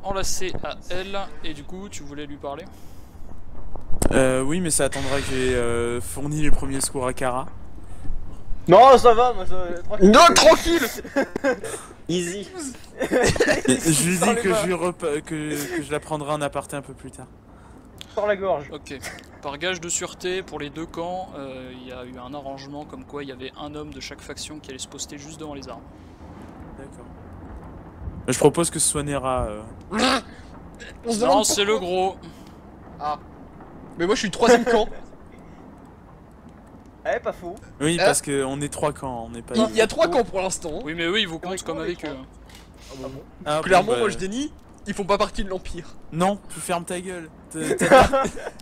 S2: enlacée à elle, et du coup, tu voulais lui parler?
S6: Oui, mais ça attendra que j'ai fourni les premiers secours à Kara.
S4: Non, ça va, moi, tranquille.
S3: Non, tranquille.
S5: Easy.
S6: Je lui dis que je la prendrai en aparté un peu plus tard.
S4: Sors la gorge.
S2: Ok. Par gage de sûreté, pour les deux camps, il y a eu un arrangement comme quoi il y avait un homme de chaque faction qui allait se poster juste devant les armes.
S6: D'accord. Je propose que ce soit Nera.
S3: On se
S2: Non,
S3: demande
S2: c'est le gros.
S3: Ah. Mais moi je suis le troisième camp.
S4: Eh, pas faux.
S6: Oui, parce qu'on est 3 camps, on n'est pas...
S3: Il y a 3 camps pour l'instant.
S2: Oui, mais eux, ils vous comptent comme avec eux.
S4: Ah bon.
S6: Ah, bon,
S3: Clairement,
S6: bah,
S3: moi je dénie. Ils font pas partie de l'Empire.
S6: Non, tu fermes ta gueule.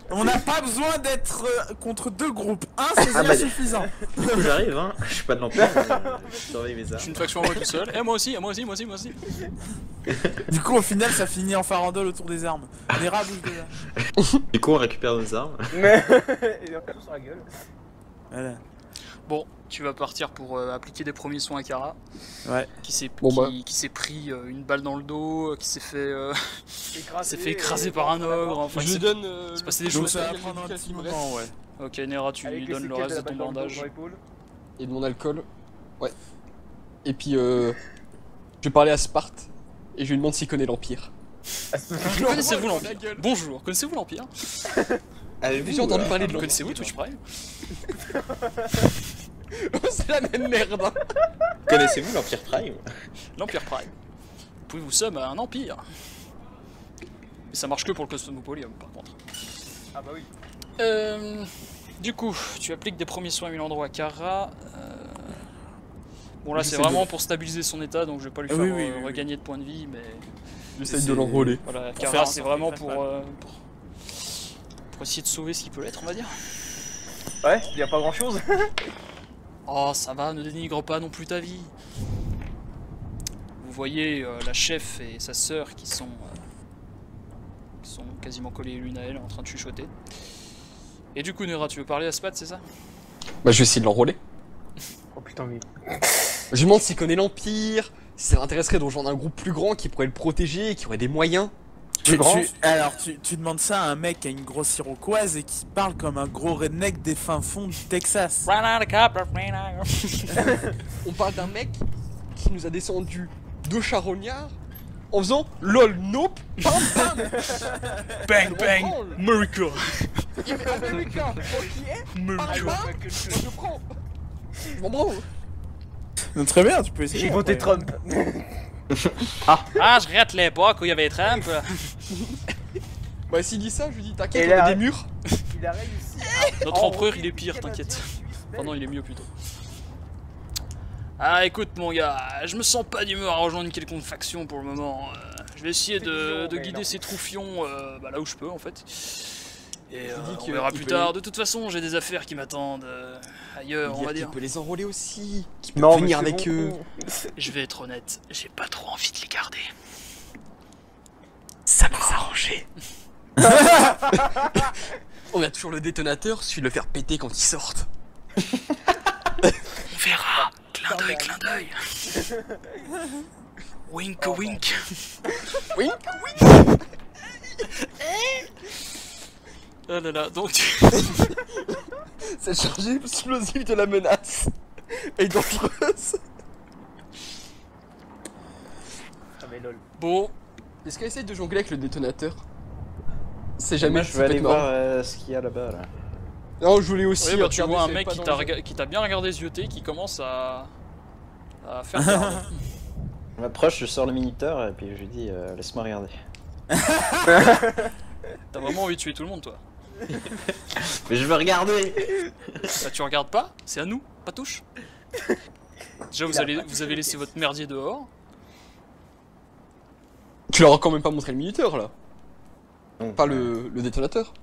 S6: On n'a pas besoin d'être contre 2 groupes. C'est
S5: Ah, bah,
S6: suffisant.
S5: Du coup, j'arrive, hein. Je suis pas de l'Empire, je surveille mes
S2: Je suis
S5: armes.
S2: une faction à moi tout seul. Et moi aussi, moi aussi, moi aussi, moi aussi.
S6: Du coup, au final, ça finit en farandole autour des armes. Nera, bouge de là.
S5: Du coup, on récupère nos armes.
S4: Mais. Et on sur la gueule.
S6: Voilà.
S2: Bon, tu vas partir pour appliquer des premiers soins à Kara,
S6: Ouais.
S2: qui s'est
S3: Bon, bah.
S2: pris une balle dans le dos, qui s'est fait
S4: Écrasé,
S2: écraser par un ogre. Enfin,
S3: Je
S2: il
S3: lui
S2: s'est
S3: donne.
S2: c'est passé des
S6: Donc
S2: choses.
S6: ça va prendre un petit moment, ouais.
S2: Ok, Nera, tu lui donnes le reste de ton bandage.
S3: Et de mon alcool. Ouais. Et puis je vais parler à Sparte. Et je lui demande s'il connaît l'Empire.
S2: Connaissez-vous l'Empire? Bonjour, connaissez-vous l'Empire?
S3: J'ai entendu parler de l'Empire.
S2: Connaissez-vous Twitch Prime?
S3: C'est la même merde. Hein.
S5: Connaissez-vous l'Empire Prime?
S2: L'Empire Prime. Pouvez-vous sub à un empire? Mais ça marche que pour le Cosmopolium par contre.
S4: Ah bah oui.
S2: Du coup, tu appliques des premiers soins à l'endroit à Kara. Bon là c'est
S6: J'essaie
S2: vraiment pour stabiliser son état, donc je vais pas lui faire
S6: Oui,
S2: regagner de points de vie, mais
S3: J'essaye de l'enrôler.
S2: voilà,
S6: Pour faire
S2: Kara
S6: en
S2: c'est
S6: sorte
S2: vraiment
S6: qu'il
S2: pour essayer de sauver ce qui peut l'être, on va dire.
S4: Ouais, y a pas grand chose.
S2: Oh ça va, ne dénigre pas non plus ta vie. Vous voyez la chef et sa sœur qui sont quasiment collées l'une à elle en train de chuchoter. Et du coup Nera, tu veux parler à Spad, c'est ça?
S3: Bah je vais essayer de l'enrôler.
S4: Oh putain, oui.
S3: Je lui demande s'il connaît l'Empire. Si ça l'intéresserait de rejoindre un groupe plus grand qui pourrait le protéger et qui aurait des moyens.
S6: Alors, tu demandes ça à un mec qui a une grosse iroquoise et qui parle comme un gros redneck des fins fonds du Texas.
S3: On parle d'un mec qui nous a descendu de charognard en faisant LOL nope bam bam.
S2: Bang bang, America.
S3: Il fait américain. Ok.
S2: America.
S3: Moi je prends. Je m'en branle.
S6: Très bien, tu peux essayer.
S4: J'ai voté Trump.
S2: Ah, je regrette l'époque où il y avait Trump.
S3: Bah s'il dit ça, je lui dis t'inquiète,
S4: Et
S3: on a
S4: là-
S3: des murs.
S4: Il a réussi.
S2: Notre empereur il est pire, t'inquiète. Enfin non, il est mieux plutôt. Ah écoute mon gars, je me sens pas d'humeur à rejoindre une quelconque faction pour le moment. Je vais essayer
S4: C'est
S2: de
S4: mignon, mais
S2: guider
S4: non.
S2: ces troufions là où je peux en fait. Et
S3: dis
S2: on
S3: que
S2: verra
S3: il
S2: plus
S3: peut
S2: tard.
S3: les-
S2: De toute façon, j'ai des affaires qui m'attendent ailleurs, on va dire.
S3: Tu peux les enrôler aussi. Qui peut
S4: Non, mais
S3: venir
S4: c'est
S3: avec
S4: bon.
S3: eux.
S2: Je vais être honnête, j'ai pas trop envie de les garder.
S3: Ça peut s'arranger. On a toujours le détonateur, suffit de le faire péter quand ils sortent.
S2: On verra. Clin d'œil, clin d'œil. Wink, wink.
S3: Wink,
S2: Oh là là, donc
S3: Cette charge explosive de la menace est dangereuse.
S4: Ah mais lol.
S2: bon,
S3: Est-ce qu'elle essaie de jongler avec le détonateur? C'est jamais
S5: Moi, je vais aller
S3: complètement-
S5: voir ce qu'il y a là-bas. Là.
S3: Non, je voulais aussi.
S2: ouais, bah, tu
S3: regarder
S2: vois un
S3: si
S2: mec
S3: elle est pas dans le-
S2: qui t'a bien regardé zioter, qui commence à faire garde.
S5: Je m'approche, je sors le minuteur et puis je lui dis laisse-moi regarder.
S2: T'as vraiment envie de tuer tout le monde, toi.
S5: Mais je veux regarder.
S2: Bah, tu regardes pas, c'est à nous, pas touche. Déjà, vous avez laissé votre merdier dehors.
S3: Tu leur as quand même pas montré le minuteur là.
S5: Donc,
S3: Pas le détonateur.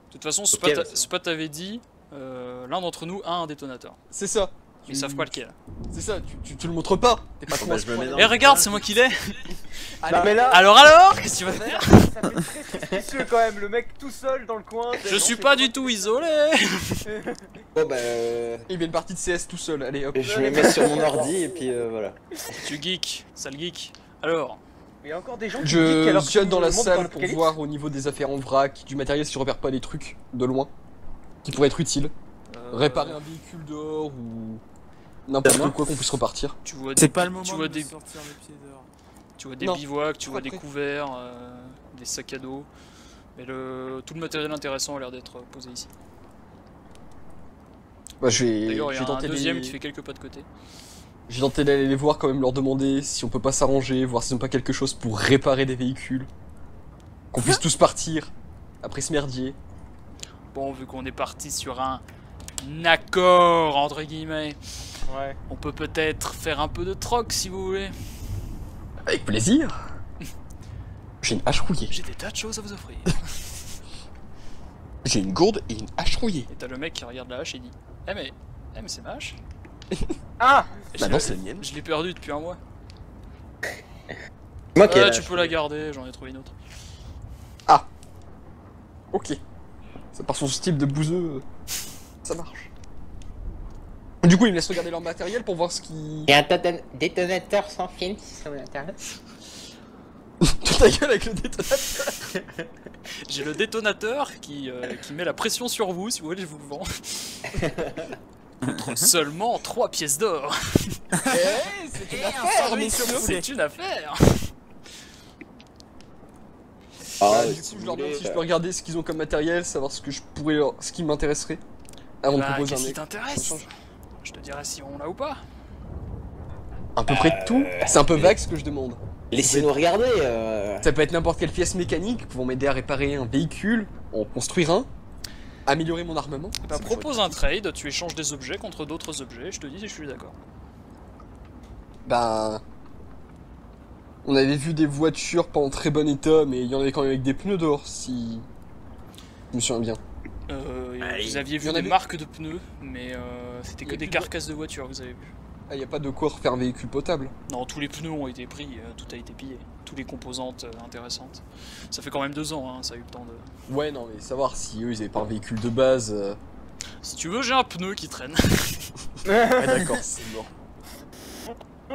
S2: De toute façon,
S5: Ok, bah,
S2: Spot avait dit l'un d'entre nous a un détonateur.
S3: C'est ça.
S2: Ils savent pas lequel.
S3: C'est ça, tu le montres pas. T'es pas
S5: Bah,
S3: con à
S5: je
S3: ce
S5: me mets
S3: point-là.
S5: dans-
S2: Eh, regarde, c'est moi qui l'ai.
S4: Non mais là,
S2: Alors, qu'est-ce que tu vas faire?
S4: ça fait très suspicieux quand même, le mec tout seul dans le coin.
S2: Je suis pas du tout isolé.
S5: Bon bah
S3: Il met une partie de CS tout seul, allez hop.
S5: je me mets sur mon ordi et puis voilà.
S2: Tu geek, sale geek. Alors,
S4: Mais il y a encore des gens qui disent
S3: Je
S4: qu'alors
S3: ziote dans la
S4: le monde
S3: salle pour
S4: l'apocalypse-
S3: voir au niveau des affaires en vrac, du matériel si je repère pas des trucs de loin qui pourraient être utiles. Réparer un véhicule dehors ou n'importe quoi qu'on puisse repartir.
S2: tu vois
S6: C'est pas le moment
S2: tu vois
S6: de
S2: des,
S6: sortir les pieds dehors.
S2: tu vois des
S3: Non,
S2: bivouacs, tu vois des
S3: après.
S2: couverts, des sacs à dos. Mais tout le matériel intéressant a l'air d'être posé ici.
S3: Bah, je vais
S2: D'ailleurs, il y a un
S3: tenter
S2: deuxième
S3: les-
S2: qui fait quelques pas de côté.
S3: J'ai tenté d'aller les voir quand même, leur demander si on peut pas s'arranger, voir s'ils ont pas quelque chose pour réparer des véhicules. Qu'on puisse tous partir après ce merdier.
S2: Bon, vu qu'on est parti sur un accord, entre guillemets,
S4: Ouais.
S2: on peut peut-être faire un peu de troc si vous voulez.
S3: Avec plaisir. J'ai une hache rouillée.
S2: J'ai des tas de choses à vous offrir.
S3: J'ai une gourde et une hache rouillée.
S2: Et t'as le mec qui regarde la hache et dit mais c'est ma hache.
S4: Ah
S3: Bah non, c'est la mienne.
S2: Je l'ai perdue depuis un mois.
S5: Moi qui ai la
S2: Tu
S5: hache.
S2: peux la garder, j'en ai trouvé une autre.
S3: Ok. Ça part sur ce type de bouseux. Ça marche. Du coup, ils me laissent regarder leur matériel pour voir ce qui.
S7: Il y a un détonateur sans fil sur internet.
S3: Toute ta gueule avec le détonateur.
S2: J'ai le détonateur qui met la pression sur vous, si vous voulez, je vous le vends. Contre seulement 3 pièces d'or.
S3: C'est une affaire, messieurs.
S2: C'est une affaire.
S3: Bah, du coup, je leur demande si je peux regarder ce qu'ils ont comme matériel, savoir ce que je pourrais, ce qui m'intéresserait. Avant de
S2: Bah,
S3: proposer
S2: qu'est-ce
S3: un
S2: qui
S3: mec.
S2: t'intéresse? Je te dirai si on l'a ou pas.
S3: À peu près tout. C'est un peu vague ce que je demande.
S7: Laissez-nous regarder.
S3: Ça peut être n'importe quelle pièce mécanique pouvant m'aider à réparer un véhicule, en construire un, améliorer mon armement.
S2: Bah,
S3: Ça me
S2: propose un trade, tu échanges des objets contre d'autres objets, je te dis si je suis d'accord.
S3: Bah. On avait vu des voitures pas en très bon état, mais il y en avait quand même avec des pneus dehors, si. Je me souviens bien.
S2: Vous aviez
S3: il y
S2: vu
S3: en
S2: des
S3: avait-
S2: marques de pneus, mais c'était
S3: Il y
S2: que
S3: a
S2: des
S3: plus de-
S2: carcasses de voitures, vous avez vu.
S3: Ah, y a pas de quoi refaire un véhicule potable.
S2: Non, tous les pneus ont été pris, tout a été pillé. Toutes les composantes intéressantes. Ça fait quand même 2 ans, hein, ça a eu le temps de...
S3: Ouais, non, mais savoir si eux ils avaient pas un véhicule de base.
S2: Si tu veux, j'ai un pneu qui traîne.
S3: Ah, d'accord, c'est mort.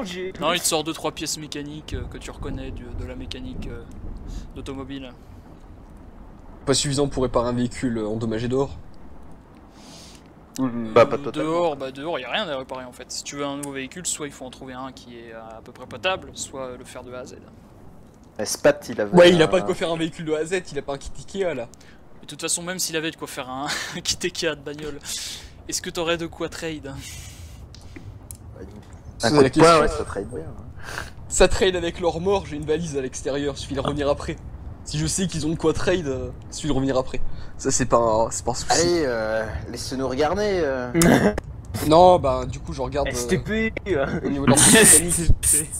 S4: J'ai-
S2: Non, il te sort 2-3 pièces mécaniques que tu reconnais de la mécanique d'automobile.
S3: Pas suffisant pour réparer un véhicule endommagé dehors.
S5: Bah pas totalement.
S2: Dehors, il y a rien à réparer en fait. Si tu veux un nouveau véhicule, soit il faut en trouver un qui est à peu près potable, soit le faire de A à Z.
S5: Mais Spat il avait.
S3: Ouais, il a pas de quoi faire un véhicule de A à Z, il a pas un kit Ikea là.
S2: Et de toute façon, même s'il avait de quoi faire un kit Ikea de bagnole, est-ce que t'aurais de quoi trade?
S3: C'est
S5: Un
S3: la
S5: coup de
S3: question.
S5: poing, ouais, ça trade bien. Hein.
S3: Ça trade avec leur mort, j'ai une valise à l'extérieur, suffit de revenir après. Si je sais qu'ils ont de quoi trade, suffit de revenir après. Ça c'est pas un souci.
S5: Allez, laissez-nous regarder.
S3: Non, bah du coup je regarde
S4: STP
S3: au niveau de leur pièce mécanique.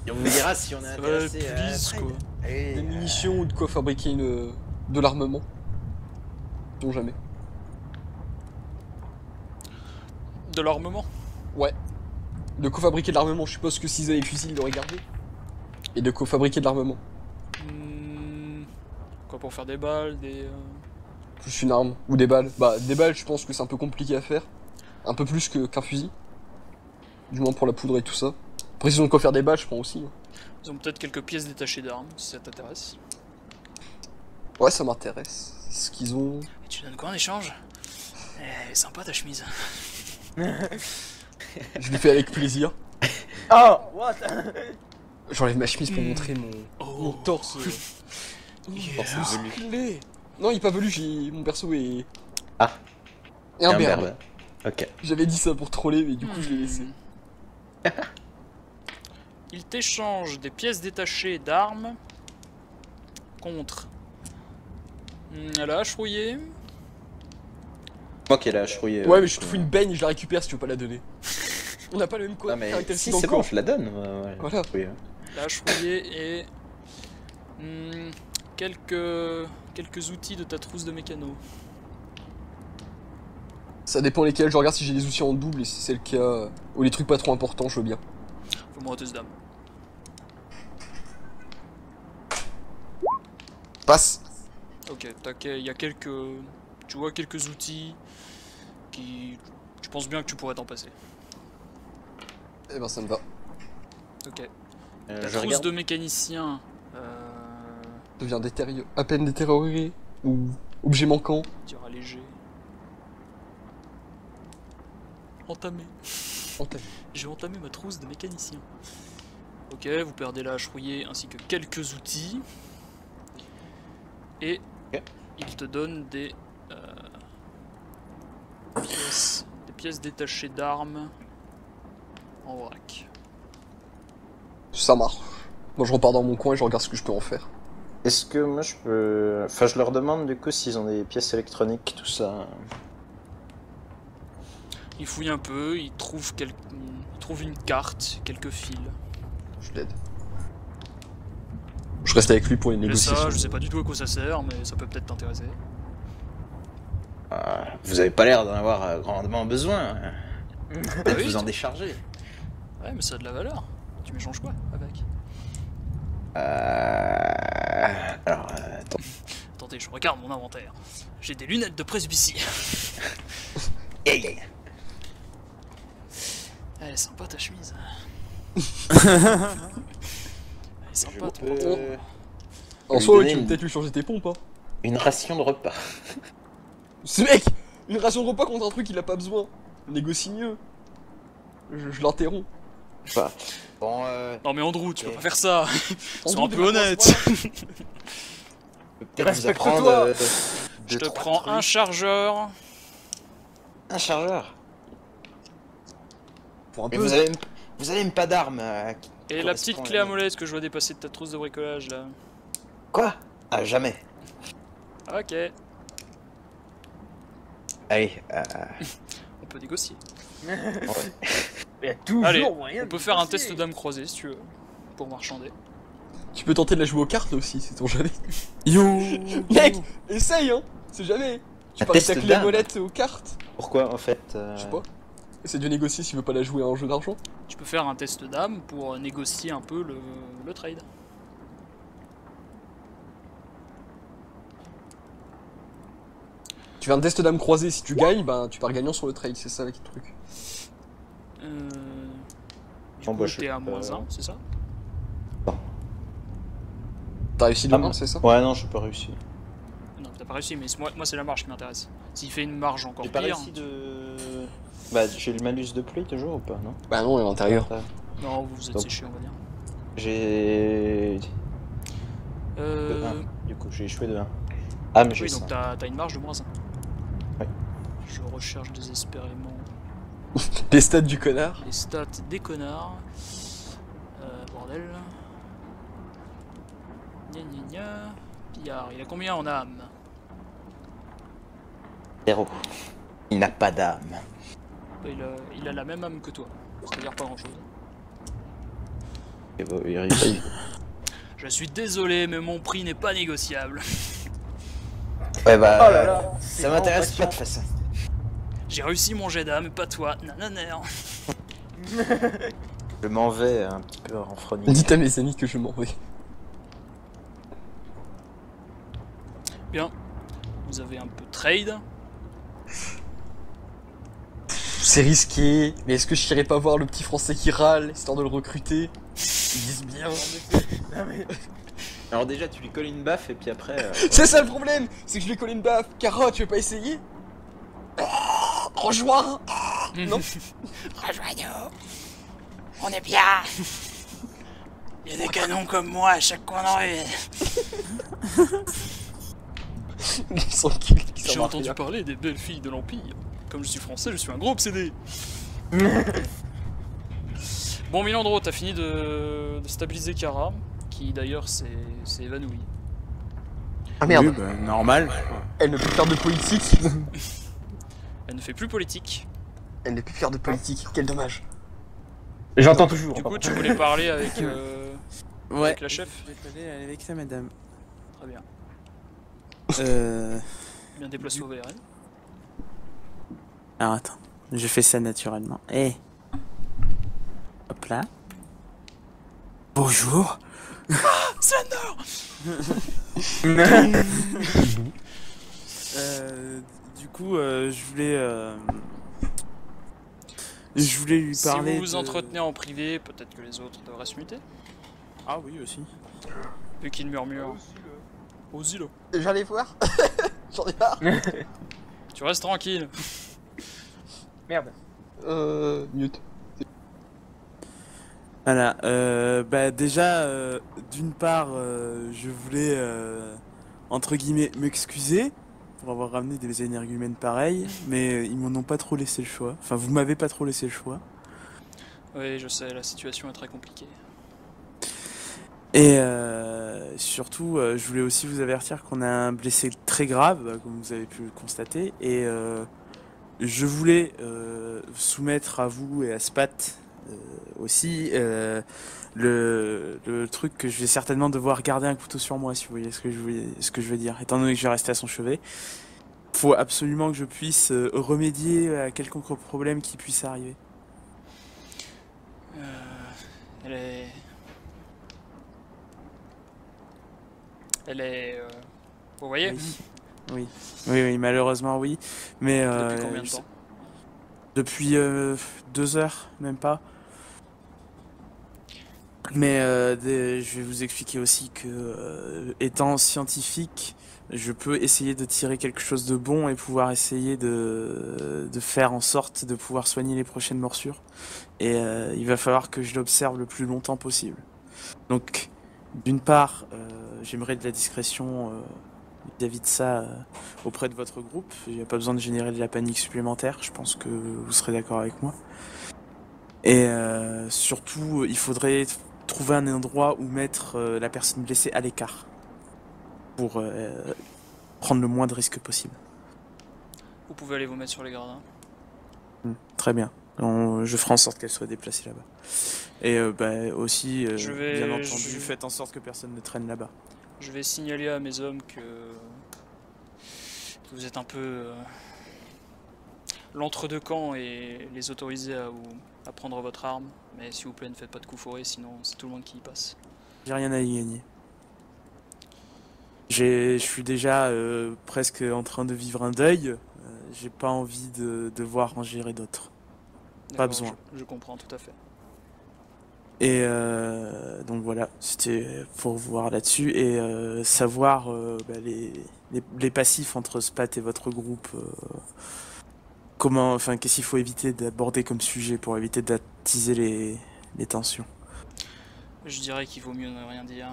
S5: Et on me dira si on est
S2: Ça va,
S5: intéressé.
S2: please,
S5: Fred.
S2: quoi.
S5: Allez,
S3: Des munitions ou de quoi fabriquer de l'armement. Non jamais.
S2: De l'armement.
S3: De quoi fabriquer de l'armement, je suppose que s'ils avaient des fusils, ils l'auraient gardé. Et de quoi fabriquer de l'armement.
S2: Quoi, pour faire des balles, des...
S3: Plus une arme. Ou des balles. Bah, des balles, je pense que c'est un peu compliqué à faire. Un peu plus qu'un fusil. Du moins pour la poudre et tout ça. Après, s'ils ont de quoi faire des balles, je prends aussi.
S2: Ils ont peut-être quelques pièces détachées d'armes, si ça t'intéresse.
S3: Ouais, ça m'intéresse. Ce qu'ils ont.
S2: Et tu donnes quoi en échange? Elle est sympa ta chemise.
S3: Je le fais avec plaisir.
S4: Oh, what?
S3: J'enlève ma chemise pour montrer mon
S2: Oh.
S3: torse.
S2: Yeah.
S3: Musclé. Non, il est pas velu, mon perso est.
S5: Ah.
S3: Et un berbe.
S5: Ok.
S3: J'avais dit ça pour troller, mais du coup, je l'ai laissé.
S2: Il t'échange des pièces détachées d'armes contre la hache rouillée.
S5: Moi qui ai la chrouillée.
S3: Ouais, mais je te fous une baigne et je la récupère si tu veux pas la donner. On n'a pas le même
S5: Ah, mais
S3: caractéristique
S5: si, c'est
S3: encore.
S5: bon, je la donne. Ouais,
S3: Voilà.
S5: oui.
S2: La hache rouillée et quelques outils de ta trousse de mécano.
S3: Ça dépend lesquels, je regarde si j'ai des outils en double et si c'est le cas. Ou les trucs pas trop importants, je veux bien.
S2: Fais-moi tes dames.
S3: Passe.
S2: Ok, il y a quelques... Tu vois quelques outils qui... Tu penses bien que tu pourrais t'en passer.
S3: Eh ben, ça me va.
S2: Ok. Ta
S5: Je
S2: trousse
S5: regarde.
S2: de mécanicien...
S3: Devient à peine détérioré. Ou objet manquant.
S2: Tira léger. Entamé.
S3: Entamé.
S2: J'ai entamé ma trousse de mécanicien. Ok, vous perdez la hache rouillée ainsi que quelques outils. Et
S5: Ok.
S2: il te donne des pièces détachées d'armes en vrac.
S3: Ça marche. Moi, je repars dans mon coin et je regarde ce que je peux en faire.
S5: Est-ce que moi je peux. Enfin, je leur demande du coup s'ils ont des pièces électroniques, tout ça.
S2: Il fouille un peu, il trouve une carte, quelques fils.
S3: Je l'aide. Je reste avec lui pour les
S2: Mais
S3: négociations.
S2: ça, je sais pas du tout à quoi ça sert, mais ça peut peut-être t'intéresser.
S5: Vous avez pas l'air d'en avoir grandement besoin. Peut-être
S2: oui,
S5: vous en décharger.
S2: Ouais, mais ça a de la valeur. Tu m'échanges quoi avec?
S5: Alors, attends.
S2: Attendez, je regarde mon inventaire. J'ai des lunettes de presbytie.
S5: Hey.
S2: Elle est sympa ta chemise. Elle est sympa ton
S5: Je peux-
S2: pantalon.
S3: En
S5: lui
S3: soi, ouais,
S5: donner
S3: tu peux
S5: une-
S3: peut-être lui changer tes pompes, hein.
S5: Une ration de repas.
S3: Ce mec, une ration de repas contre un truc qu'il a pas besoin. Négocie mieux. Je l'interromps.
S5: Bon,
S2: Non mais Andrew, tu peux
S5: Ok.
S2: pas faire ça. Sois un
S3: Andrew,
S2: peu
S3: des
S2: honnête.
S3: vacances,
S5: peut-être vous
S4: Respecte-toi.
S5: apprendre.
S2: Je te prends un chargeur.
S5: un chargeur.
S3: Pour un
S5: Mais
S3: peu.
S5: vous avez même pas d'armes.
S2: Et la petite clé à molette que je vois dépasser de ta trousse de bricolage là.
S5: Quoi? Ah, jamais.
S2: Ok,
S5: Allez,
S2: on peut négocier.
S4: Il y a toujours
S2: Allez,
S4: moyen
S2: on
S4: de
S2: peut faire un
S4: négocier.
S2: test d'âme croisée si tu veux. Pour marchander.
S3: Tu peux tenter de la jouer aux cartes aussi, c'est ton jamais.
S6: Yo.
S3: Mec, essaye, hein. C'est jamais. Tu
S5: Un
S3: paries
S5: test
S3: ta clé à
S5: d'âme.
S3: molette aux cartes.
S5: pourquoi en fait
S3: Je sais pas. Essaye de négocier s'il veut pas la jouer à un jeu d'argent.
S2: Tu peux faire un test d'âme pour négocier un peu le trade.
S3: Tu fais un test d'âme croisée, si tu gagnes, ben tu pars gagnant sur le trade, c'est ça avec le truc.
S2: Du
S5: Bon,
S2: coup,
S5: bah, je
S2: t'es à
S5: sais pas.
S2: -1, c'est ça?
S3: T'as réussi
S5: Ah,
S3: demain,
S5: non.
S3: c'est ça?
S5: Ouais, non, j'ai pas réussi.
S2: Non, t'as pas réussi, mais moi c'est la marge qui m'intéresse. S'il fait une marge encore
S5: J'ai pas
S2: pire...
S5: réussi de. Bah, j'ai le malus de pluie toujours ou pas, non?
S3: Bah non, à l'intérieur.
S2: Non, vous vous êtes
S5: Donc.
S2: séché, on va dire.
S5: J'ai. De
S2: Euh...
S5: 1. Du coup, j'ai échoué de 1. Ah, mais j'ai
S2: Oui, donc
S5: 5.
S2: t'as une marge de -1.
S5: Ouais.
S2: Je recherche désespérément
S3: Les stats du connard.
S2: les stats des connards. Bordel. Gna gna gna. Pillard, il a combien en âme?
S5: 0. Il n'a pas d'âme.
S2: Il a la même âme que toi, c'est-à-dire pas grand-chose.
S5: Et bah, il réussit.
S2: Je suis désolé, mais mon prix n'est pas négociable.
S5: Ouais bah,
S4: Oh là là, c'est
S5: ça m'intéresse
S4: vraiment
S5: pas de toute façon.
S2: J'ai réussi mon jet d'âme, pas toi. Nanana.
S5: Je m'en vais un petit peu renfrogné.
S3: Dites à mes amis que je m'en vais.
S2: Bien. Vous avez un peu de trade.
S3: C'est risqué, mais est-ce que je n'irai pas voir le petit français qui râle, histoire de le recruter? Ils disent bien.
S4: Non, mais...
S5: Alors déjà tu lui colles une baffe et puis après...
S3: C'est ça le problème, c'est que je lui ai collé une baffe. Cara, tu veux pas essayer? Rejoins. Non.
S2: Rejoignons. On est bien. Il y a des canons comme moi à chaque coin de rue.
S3: Ils sont qui
S2: J'ai entendu parler des belles filles de l'Empire. Comme je suis français, je suis un gros obsédé. Bon, Milandro, t'as fini de stabiliser Kara, qui d'ailleurs s'est évanouie.
S3: Ah merde,
S6: Oui, bah, normal.
S3: elle ne peut plus faire de politique.
S2: Elle ne fait plus politique.
S3: Elle ne peut plus faire de politique, quel dommage.
S4: J'entends toujours.
S2: Du
S4: par
S2: coup,
S4: contre.
S2: tu voulais parler avec,
S6: Ouais.
S2: avec la chef?
S6: Je vais aller avec la madame.
S2: Très bien. Bien déplacé au VRN.
S6: Alors attends, je fais ça naturellement. Hop là. Bonjour.
S2: Slender.
S6: Du coup, je voulais lui parler.
S2: Si vous vous entretenez en privé, peut-être que les autres devraient se muter.
S6: Ah oui aussi.
S2: Vu qu'il murmure. Aux îlots.
S3: J'allais voir. J'en ai marre.
S2: Tu restes tranquille.
S4: Merde.
S3: Mute.
S6: Voilà. Bah déjà, d'une part, je voulais entre guillemets m'excuser pour avoir ramené des énergumènes pareils, mais ils m'en ont pas trop laissé le choix. Enfin, vous m'avez pas trop laissé le choix.
S2: Oui, je sais, la situation est très compliquée.
S6: Et surtout, je voulais aussi vous avertir qu'on a un blessé très grave, comme vous avez pu le constater, et je voulais soumettre à vous et à Spat aussi le truc que je vais certainement devoir garder un couteau sur moi, si vous voyez ce que je veux dire, étant donné que je vais rester à son chevet. Faut absolument que je puisse remédier à quelconque problème qui puisse arriver.
S2: Elle est... Vous voyez?
S6: Oui, malheureusement oui. Mais
S2: Depuis combien de temps?
S6: Depuis 2 heures, même pas. Mais je vais vous expliquer aussi que, étant scientifique, je peux essayer de tirer quelque chose de bon et pouvoir essayer de faire en sorte de pouvoir soigner les prochaines morsures. Et il va falloir que je l'observe le plus longtemps possible. Donc, d'une part, j'aimerais de la discrétion vis-à-vis de ça auprès de votre groupe. Il n'y a pas besoin de générer de la panique supplémentaire, je pense que vous serez d'accord avec moi. Et surtout, il faudrait trouver un endroit où mettre la personne blessée à l'écart pour prendre le moins de risques possible.
S2: Vous pouvez aller vous mettre sur les gradins.
S6: Très bien. Je ferai en sorte qu'elle soit déplacée là-bas. Et aussi, bien entendu, faites en sorte que personne ne traîne là-bas.
S2: Je vais signaler à mes hommes que vous êtes un peu l'entre-deux-camps et les autoriser à prendre votre arme. Mais s'il vous plaît, ne faites pas de coups fourrés, sinon c'est tout le monde qui y passe.
S6: J'ai rien à y gagner. Je suis déjà presque en train de vivre un deuil. J'ai pas envie de devoir en gérer d'autres. Pas besoin.
S2: Je comprends tout à fait.
S6: Et donc voilà, c'était pour voir là-dessus et savoir les passifs entre Spat et votre groupe. Qu'est-ce qu'il faut éviter d'aborder comme sujet pour éviter d'attiser les tensions.
S2: Je dirais qu'il vaut mieux ne rien dire.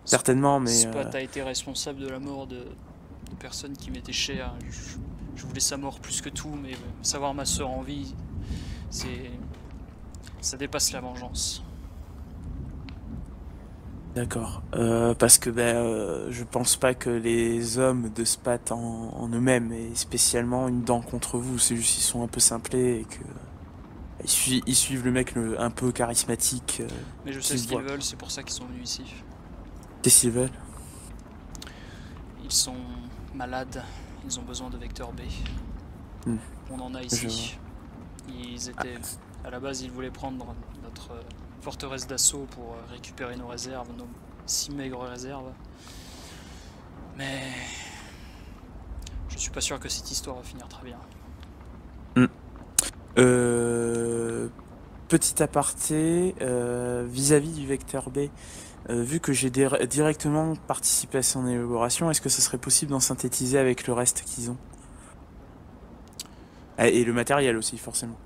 S6: Certainement, mais
S2: Spat a été responsable de la mort de personnes qui m'étaient chères. Je voulais sa mort plus que tout, mais savoir ma sœur en vie, ça dépasse la vengeance.
S6: D'accord. Parce que je pense pas que les hommes de Spat en eux-mêmes aient spécialement une dent contre vous. C'est juste qu'ils sont un peu simplés ils suivent le mec un peu charismatique.
S2: Mais je sais
S6: Qui
S2: ce qu'ils
S6: voit.
S2: veulent, c'est pour ça qu'ils sont venus ici.
S6: Qu'est-ce qu'ils veulent?
S2: Ils sont malades, ils ont besoin de vecteur B.
S6: Hmm.
S2: On en a ici. Ils étaient... À la base, ils voulaient prendre notre forteresse d'assaut pour récupérer nos réserves, nos si maigres réserves. Mais... je suis pas sûr que cette histoire va finir très bien.
S6: Petit aparté, vis-à-vis du vecteur B, vu que j'ai directement participé à son élaboration, est-ce que ce serait possible d'en synthétiser avec le reste qu'ils ont? Ah, et le matériel aussi, forcément.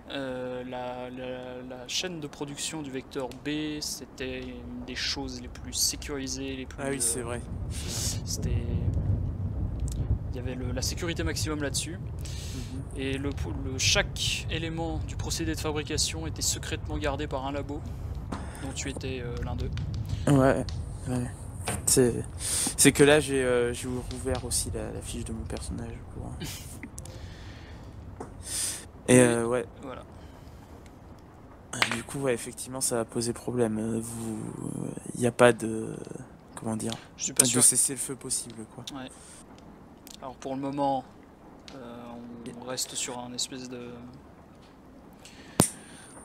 S2: La chaîne de production du vecteur B, c'était une des choses les plus sécurisées, les plus...
S6: Ah oui, c'est vrai.
S2: C'était... Il y avait la sécurité maximum là-dessus. Et chaque élément du procédé de fabrication était secrètement gardé par un labo, dont tu étais l'un d'eux.
S6: Ouais. C'est que là, j'ai rouvert aussi la fiche de mon personnage. Et ouais.
S2: Voilà.
S6: Du coup, ouais, effectivement, ça va poser problème. Il n'y a pas de... Comment dire?
S2: Je suis pas
S6: de
S2: sûr.
S6: cessez-le-feu possible, quoi.
S2: Ouais. Alors pour le moment, on reste sur un espèce de...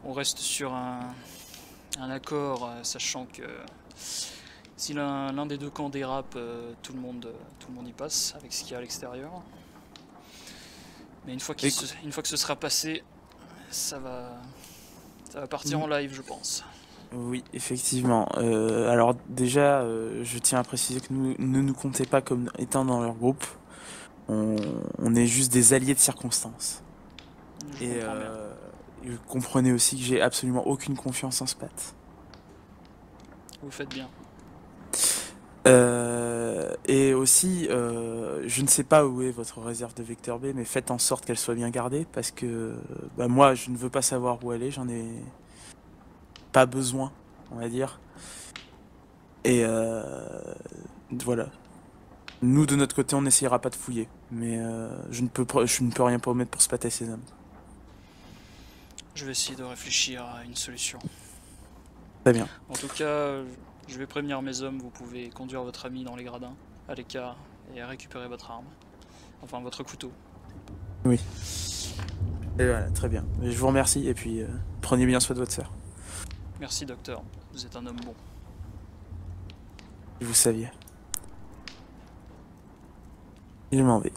S2: On reste sur un accord, sachant que si l'un des deux camps dérape, tout le monde y passe avec ce qu'il y a à l'extérieur. Mais une fois que ce sera passé, ça va partir en live, je pense.
S6: Oui, effectivement. Alors déjà, je tiens à préciser que ne nous comptez pas comme étant dans leur groupe. On est juste des alliés de circonstance.
S2: Je comprends bien.
S6: Comprenez aussi que j'ai absolument aucune confiance en Spat.
S2: Vous faites bien.
S6: Et aussi, je ne sais pas où est votre réserve de vecteur B, mais faites en sorte qu'elle soit bien gardée, parce que moi, je ne veux pas savoir où elle est, j'en ai pas besoin, on va dire. Et voilà. Nous, de notre côté, on n'essayera pas de fouiller, mais je ne peux rien promettre pour Spat et ses hommes.
S2: Je vais essayer de réfléchir à une solution.
S6: Très bien.
S2: En tout cas, je vais prévenir mes hommes, vous pouvez conduire votre ami dans les gradins, à l'écart, et récupérer votre arme. Enfin, votre couteau.
S6: Oui. Et voilà, très bien. Je vous remercie, et puis prenez bien soin de votre sœur.
S2: Merci, docteur. Vous êtes un homme bon.
S6: Vous saviez. Je m'en vais.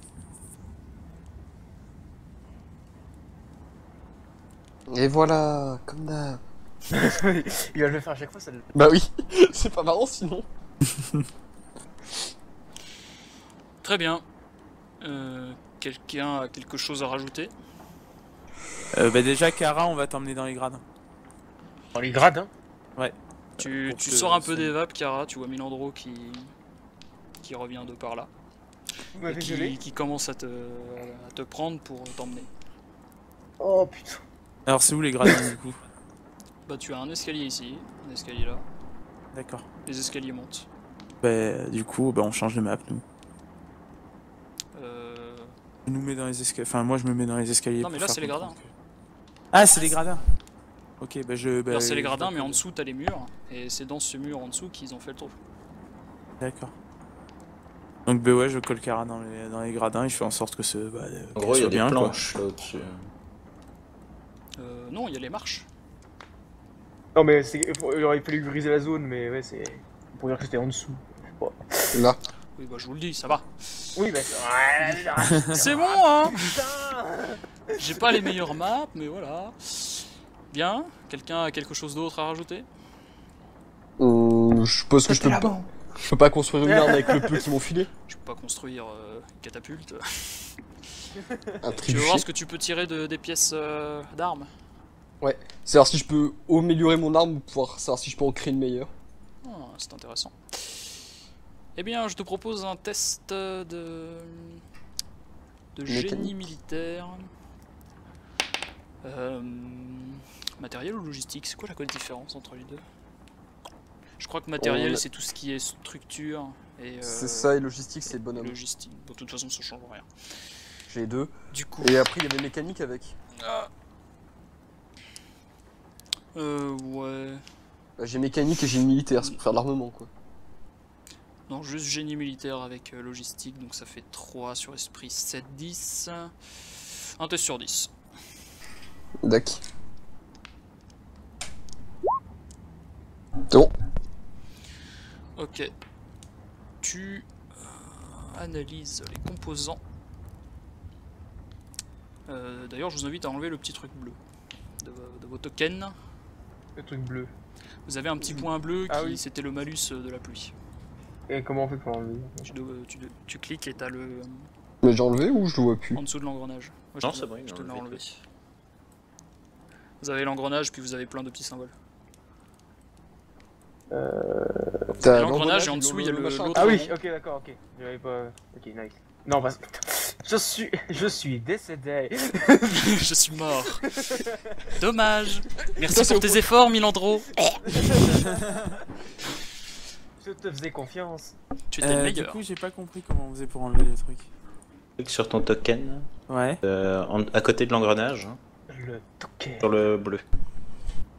S3: Et voilà, comme d'hab.
S4: Il va le faire à chaque fois, ça le...
S3: Bah oui, c'est pas marrant sinon.
S2: Très bien. Quelqu'un a quelque chose à rajouter?
S6: Déjà, Kara, on va t'emmener dans les gradins.
S4: Dans les grades, hein.
S6: Ouais.
S2: Tu
S6: Pour que
S2: sors un peu
S6: ça-
S2: des vapes, Kara, tu vois Milandro qui revient de par là.
S4: Vous
S2: Et
S4: m'avez gelé.
S2: qui commence à te prendre pour t'emmener.
S4: Oh putain.
S6: Alors, c'est où les gradins, du coup?
S2: Bah tu as un escalier ici, un escalier là,
S6: D'accord.
S2: les escaliers montent.
S6: Du coup, on change de map, nous.
S2: Euh...
S6: On nous met dans les escaliers. Enfin, moi, je me mets dans les escaliers.
S2: Non, mais
S6: pour
S2: là,
S6: faire
S2: c'est les
S6: comprendre
S2: gradins.
S6: Ah, c'est les gradins. Ok,
S2: Alors c'est les
S6: je
S2: gradins, mais en
S6: t'appelle.
S2: dessous t'as les murs, et c'est dans ce mur en dessous qu'ils ont fait le trou.
S6: D'accord. Donc, ouais, je colle Kara dans les gradins et je fais en sorte que ce.
S5: En gros, il y a des
S6: bien, quoi.
S5: planches là au-dessus.
S2: Non, il y a les marches.
S4: Non mais il aurait fallu briser la zone, mais ouais, c'est... Pour dire que c'était en dessous. Je sais pas.
S3: Là.
S2: Oui, bah je vous le dis, ça va.
S4: Oui, bah...
S2: C'est bon, hein.
S4: Putain.
S2: J'ai pas les meilleures maps, mais voilà. Bien, quelqu'un a quelque chose d'autre à rajouter?
S3: Je suppose que je peux pas construire une arme avec le peu qu'ils m'ont filé.
S2: Je peux pas construire une catapulte.
S3: Un
S2: Tu veux voir ce
S3: trébuchet.
S2: que tu peux tirer des pièces d'armes?
S3: Savoir si je peux améliorer mon arme ou pouvoir savoir si je peux en créer une meilleure.
S2: Ah, c'est intéressant. Eh bien, je te propose un test de génie
S3: Mécanique.
S2: militaire. Matériel ou logistique? C'est quoi la différence entre les deux? Je crois que matériel,
S3: On a-
S2: c'est tout ce qui est structure. Et,
S3: C'est ça, et logistique, c'est le bonhomme.
S2: logistique. Bon, de toute façon, ça change rien.
S3: J'ai 2.
S2: Du coup.
S3: Et après, il y avait mécanique avec.
S2: Ouais.
S3: Bah, j'ai mécanique et j'ai militaire, c'est pour faire de l'armement quoi.
S2: Non, juste génie militaire avec logistique, donc ça fait 3 sur esprit, 7, 10. Un test sur 10.
S3: D'accord. C'est bon.
S2: Ok. Tu analyses les composants. D'ailleurs, je vous invite à enlever le petit truc bleu de vos tokens.
S4: Le truc bleu.
S2: Vous avez un petit point bleu qui
S4: Ah oui.
S2: c'était le malus de la pluie.
S4: Et comment on fait pour enlever?
S2: Tu cliques et t'as le
S3: Mais j'ai enlevé ou je le vois plus?
S2: en dessous de l'engrenage. Ouais,
S5: Non,
S2: je te
S5: c'est bon, il
S2: je
S5: l'a
S2: te l'ai
S5: enlevé.
S2: enlevé. Vous avez l'engrenage puis vous avez plein de petits symboles.
S3: T'as
S2: l'engrenage
S3: l'engrenage
S2: et en dessous, il y a le-
S3: machin.
S2: l'autre.
S4: Ah oui, ok, d'accord, ok. J'avais pas. Ok, nice. Non, parce que. Je suis décédé.
S2: Je suis mort. Dommage. Merci
S3: Ça, c'est
S2: pour
S3: au
S2: tes
S3: point.
S2: efforts, Milandro.
S4: Je te faisais confiance.
S2: Tu étais le
S6: Du
S2: meilleur.
S6: coup, j'ai pas compris comment on faisait pour enlever le truc.
S5: Clique sur ton token,
S6: Ouais.
S5: à côté de l'engrenage, hein,
S4: Le toquet.
S5: sur le bleu.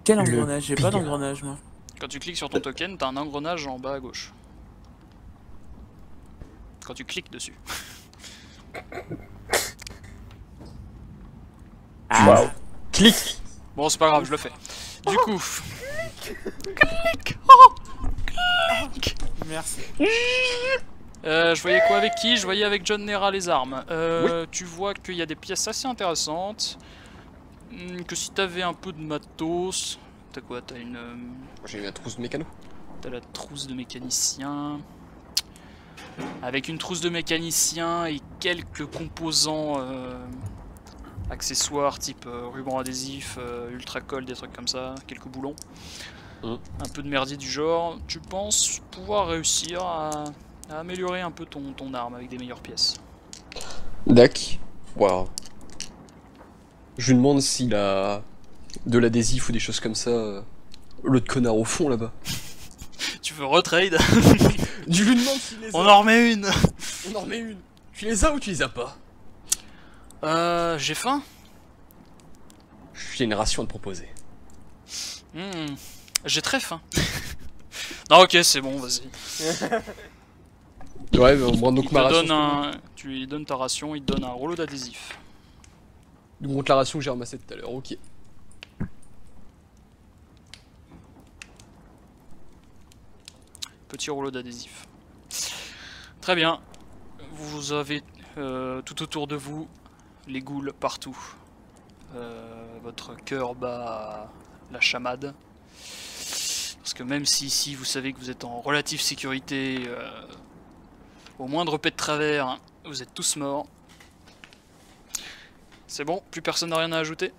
S6: Quel
S4: Le
S6: engrenage? J'ai pas
S4: pire.
S6: d'engrenage, moi.
S2: Quand tu cliques sur ton token, t'as un engrenage en bas à gauche. Quand tu cliques dessus.
S4: Waouh.
S3: Clic.
S2: Bon, c'est pas grave, je le fais. Du coup,
S6: Merci.
S2: je voyais quoi avec qui? Je voyais avec John Nera les armes. Tu vois qu'il y a des pièces assez intéressantes. Que si t'avais un peu de matos. T'as quoi? T'as une.
S3: J'ai eu la trousse de mécano.
S2: T'as la trousse de mécanicien. Avec une trousse de mécanicien et quelques composants accessoires type ruban adhésif, ultra colle, des trucs comme ça, quelques boulons. Un peu de merdier du genre. Tu penses pouvoir réussir à améliorer un peu ton arme avec des meilleures pièces.
S3: Dac. Waouh. Je lui demande s'il a de l'adhésif ou des choses comme ça. L'autre connard au fond là-bas.
S2: Tu veux retrade?
S3: Je lui demande s'il les a.
S2: On en remet une.
S3: On en remet une. Tu les as ou tu les as pas?
S2: J'ai faim.
S3: J'ai une ration à te proposer.
S2: J'ai très faim. Non, ok, c'est bon, vas-y.
S3: Ouais, mais on prend donc
S2: Il
S3: ma
S2: te
S3: ration.
S2: donne tu lui donnes ta ration, il te donne un rouleau d'adhésif.
S3: Il me montre la ration que j'ai ramassée tout à l'heure, ok.
S2: Petit rouleau d'adhésif. Très bien. Vous avez tout autour de vous les ghouls partout. Votre cœur bat la chamade. Parce que même si ici vous savez que vous êtes en relative sécurité, au moindre pet de travers, hein, vous êtes tous morts. C'est bon, plus personne n'a rien à ajouter?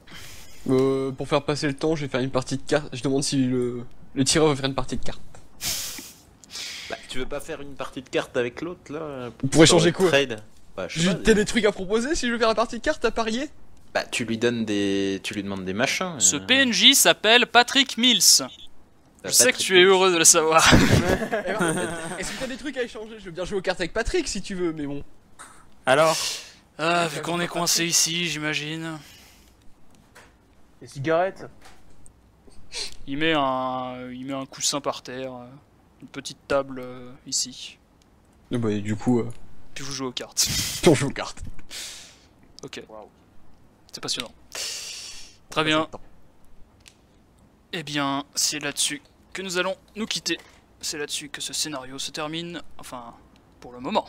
S3: Pour faire passer le temps, je vais faire une partie de cartes. Je demande si le tireur veut faire une partie de cartes.
S5: Bah, tu veux pas faire une partie de cartes avec l'autre là?
S3: Pour échanger quoi?
S5: Trade. Bah, je sais pas,
S3: T'as des trucs à proposer si je veux faire une partie de cartes à parier?
S5: bah, tu lui donnes des. Tu lui demandes des machins.
S2: Ce PNJ s'appelle Patrick Mills. Je sais que
S5: Patrick
S2: tu es heureux de le savoir.
S3: Est-ce que t'as des trucs à échanger? Je veux bien jouer aux cartes avec Patrick si tu veux, mais bon.
S6: Alors?
S2: Ah, vu qu'on est coincé ici, j'imagine.
S4: Les cigarettes.
S2: Il met un coussin par terre, une petite table ici.
S3: Bah, du coup,
S2: Puis vous jouez aux cartes.
S3: on joue aux cartes.
S2: Ok.
S4: Waouh.
S2: C'est passionnant. Très bien. Eh bien, c'est là-dessus que nous allons nous quitter. C'est là-dessus que ce scénario se termine. Enfin, pour le moment.